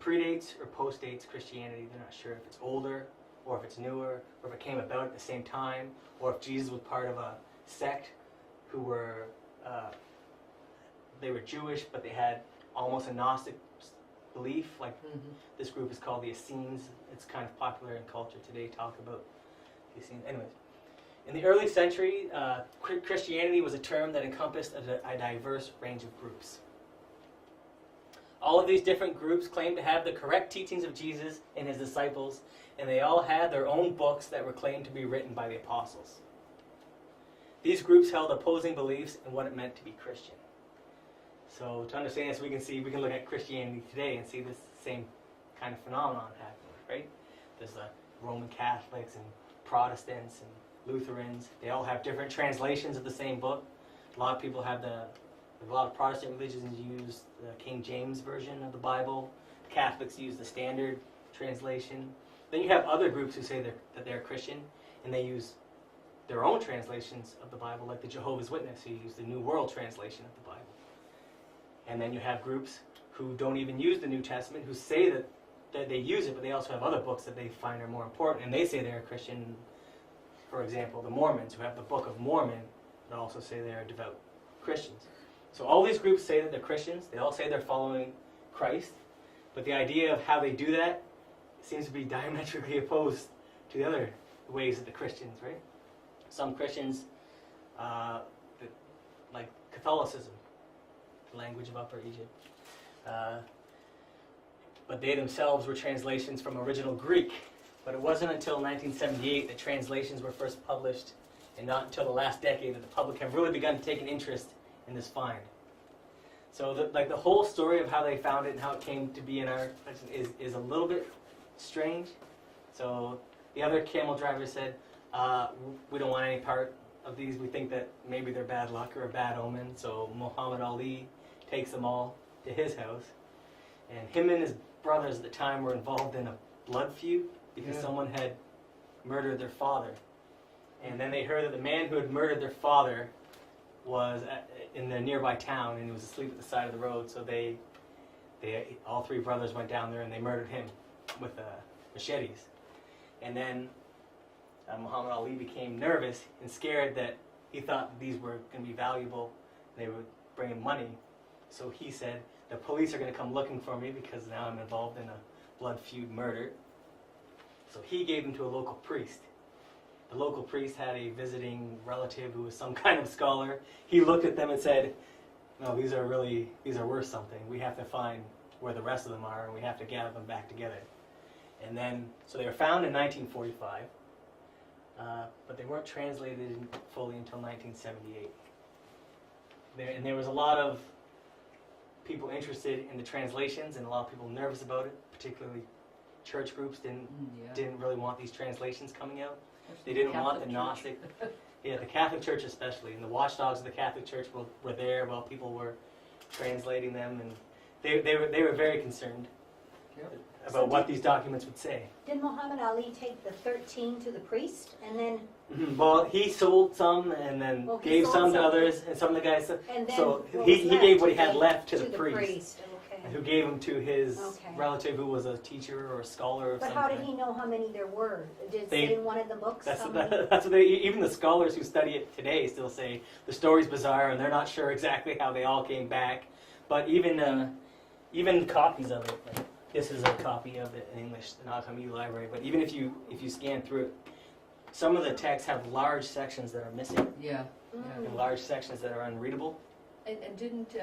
predates or postdates Christianity. They're not sure if it's older, or if it's newer, or if it came about at the same time, or if Jesus was part of a sect who were, they were Jewish, but they had almost a Gnostic belief. Like this group is called the Essenes. It's kind of popular in culture today, talk about the Essenes. Anyways, in the early century, Christianity was a term that encompassed a diverse range of groups. All of these different groups claimed to have the correct teachings of Jesus and his disciples, and they all had their own books that were claimed to be written by the apostles. These groups held opposing beliefs in what it meant to be Christian. So to understand this, we can look at Christianity today and see this same kind of phenomenon happening, right? There's the Roman Catholics and Protestants and Lutherans. They all have different translations of the same book. A lot of people have a lot of Protestant religions use the King James Version of the Bible. Catholics use the Standard Translation. Then you have other groups who say that they're Christian, and they use their own translations of the Bible, like the Jehovah's Witness, who use the New World Translation of the Bible. And then you have groups who don't even use the New Testament, who say that they use it, but they also have other books that they find are more important, and they say they're a Christian. For example, the Mormons, who have the Book of Mormon, but also say they are devout Christians. So all these groups say that they're Christians. They all say they're following Christ. But the idea of how they do that seems to be diametrically opposed to the other ways of the Christians, right? Some Christians, like Catholicism, the language of Upper Egypt, but they themselves were translations from original Greek. but it wasn't until 1978 that translations were first published, and not until the last decade that the public have really begun to take an interest in this find. So the whole story of how they found it and how it came to be in our collection is a little bit strange. So the other camel driver said, we don't want any part of these. We think that maybe they're bad luck or a bad omen. So Muhammad Ali takes them all to his house. And him and his brothers at the time were involved in a blood feud because someone had murdered their father. And then they heard that the man who had murdered their father was in the nearby town, and he was asleep at the side of the road. So they all three brothers went down there and they murdered him with machetes. And then Muhammad Ali became nervous and scared that he thought these were going to be valuable. They would bring him money. So he said, the police are going to come looking for me because now I'm involved in a blood feud murder. So he gave them to a local priest. The local priest had a visiting relative who was some kind of scholar. He looked at them and said, no, these are worth something. We have to find where the rest of them are, and we have to gather them back together. And then, so they were found in 1945, but they weren't translated fully until 1978. And there was a lot of people interested in the translations, and a lot of people nervous about it, particularly church groups didn't really want these translations coming out. They didn't want the Gnostic, the Catholic Church especially, and the watchdogs of the Catholic Church were there while people were translating them, and they were very concerned about what these documents would say. Did Muhammad Ali take the 13 to the priest and then? Well, he sold some and then gave some to others, and some of the guys. And then so he gave what he had left to the priest. And who gave them to his relative who was a teacher or a scholar of some But how kind. did he know how many there were? Did it say in one of the books? That's what even the scholars who study it today still say the story's bizarre and they're not sure exactly how they all came back. But even copies of it, like this is a copy of it in English, the Nag Hammadi library. But even if you scan through it, some of the texts have large sections that are missing. And large sections that are unreadable. And didn't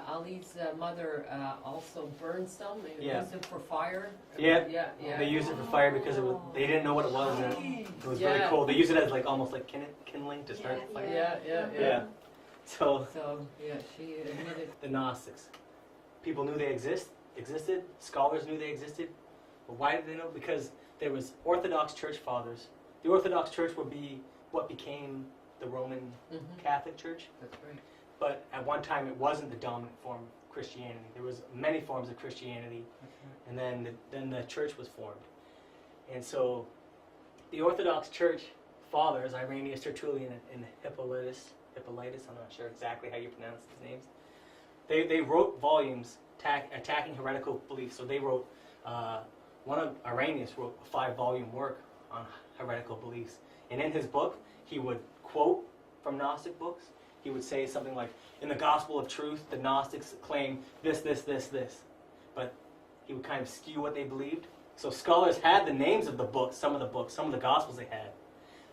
Ali's mother also burn some? They used it for fire? Yeah. They used it for fire because they didn't know what it was, and it was really cold. They use it as almost like kindling to start the fire. Yeah. So she admitted. The Gnostics. People knew they existed. Scholars knew they existed. But why did they know? Because there was Orthodox Church fathers. The Orthodox Church would be what became the Roman Catholic Church. That's right. But at one time, it wasn't the dominant form of Christianity. There was many forms of Christianity, and then the church was formed. And so, the Orthodox Church fathers, Irenaeus, Tertullian, and Hippolytus, I'm not sure exactly how you pronounce these names. They wrote volumes attacking heretical beliefs. So they wrote Irenaeus wrote a 5-volume work on heretical beliefs, and in his book, he would quote from Gnostic books. He would say something like, in the Gospel of Truth, the Gnostics claim this. But he would kind of skew what they believed. So scholars had the names of the books, some of the Gospels they had,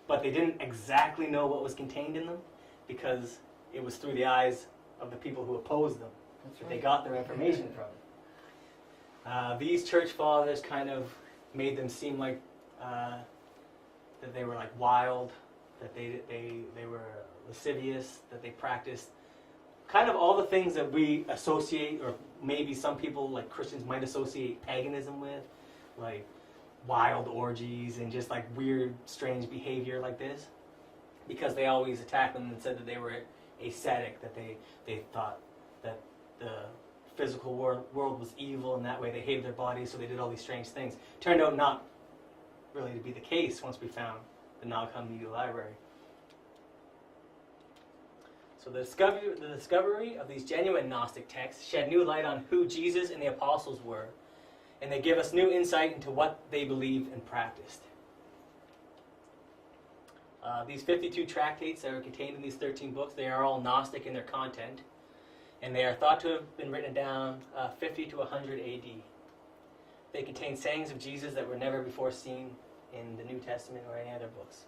but they didn't exactly know what was contained in them because it was through the eyes of the people who opposed them that they got their information from. These church fathers kind of made them seem like that they were like wild, that they were lascivious, that they practiced kind of all the things that we associate, or maybe some people like Christians might associate paganism with, like wild orgies and just like weird, strange behavior like this, because they always attacked them and said that they were ascetic, that they thought that the physical world was evil, and that way they hated their bodies, so they did all these strange things. Turned out not really to be the case once we found the Nag Hammadi library. So the discovery of these genuine Gnostic texts shed new light on who Jesus and the apostles were, and they give us new insight into what they believed and practiced. These 52 tractates that are contained in these 13 books, they are all Gnostic in their content, and they are thought to have been written down 50 to 100 AD. They contain sayings of Jesus that were never before seen in the New Testament or any other books.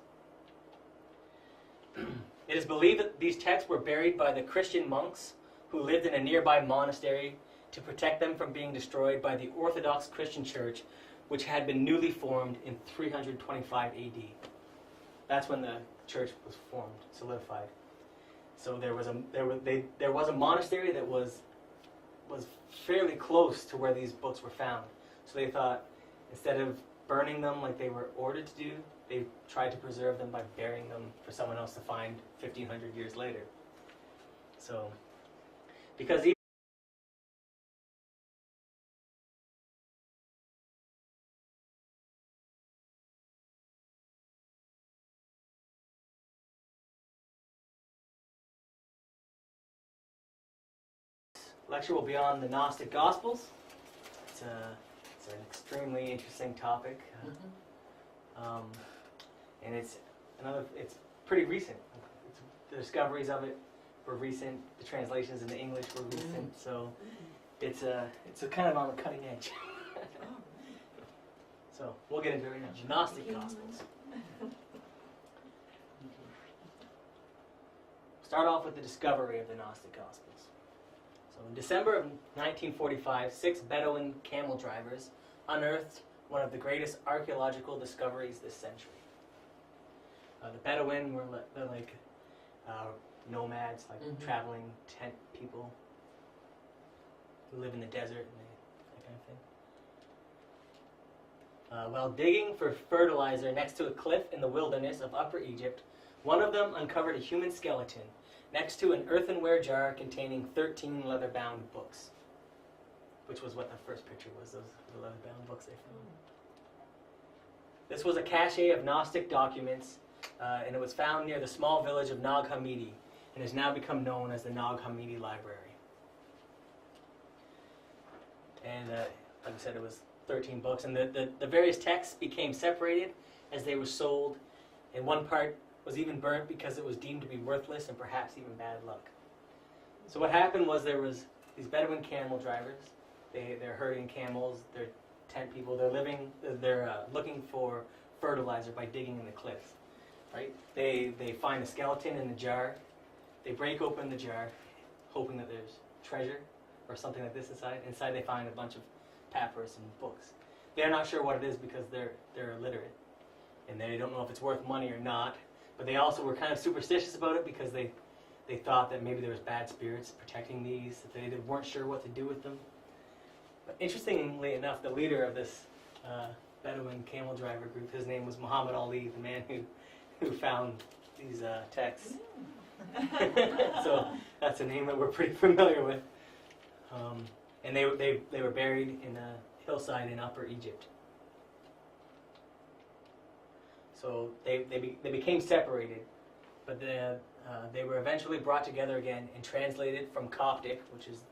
It is believed that these texts were buried by the Christian monks who lived in a nearby monastery to protect them from being destroyed by the Orthodox Christian Church, which had been newly formed in 325 AD. That's when the church was formed, solidified. So there was a monastery that was fairly close to where these books were found. So they thought, instead of burning them like they were ordered to do, they tried to preserve them by burying them for someone else to find 1,500 years later. So, because lecture will be on the Gnostic Gospels. It's an extremely interesting topic, and it's pretty recent. The discoveries of it were recent. The translations into English were recent. So it's a kind of on the cutting edge. So we'll get into it right now. The Gnostic Gospels. Start off with the discovery of the Gnostic Gospels. So in December of 1945, 6 Bedouin camel drivers unearthed one of the greatest archaeological discoveries this century. The Bedouin were like nomads, like traveling tent people who live in the desert and that kind of thing. While digging for fertilizer next to a cliff in the wilderness of Upper Egypt, one of them uncovered a human skeleton next to an earthenware jar containing 13 leather-bound books, which was what the first picture was, those the leather-bound books they found. This was a cache of Gnostic documents, and it was found near the small village of Nag Hammadi, and has now become known as the Nag Hammadi Library. And like I said, it was 13 books, and the various texts became separated as they were sold, and one part was even burnt because it was deemed to be worthless and perhaps even bad luck. So what happened was there was these Bedouin camel drivers. They're herding camels. They're tent people. They're looking for fertilizer by digging in the cliffs. Right? They find a skeleton in the jar. They break open the jar, hoping that there's treasure or something like this inside. Inside they find a bunch of papyrus and books. They're not sure what it is because they're illiterate, and they don't know if it's worth money or not. But they also were kind of superstitious about it because they thought that maybe there was bad spirits protecting these, that they weren't sure what to do with them. But interestingly enough, the leader of this Bedouin camel driver group, his name was Muhammad Ali, the man who found these texts. So that's a name that we're pretty familiar with. And they were buried in a hillside in Upper Egypt. So they became separated, but they were eventually brought together again and translated from Coptic, which is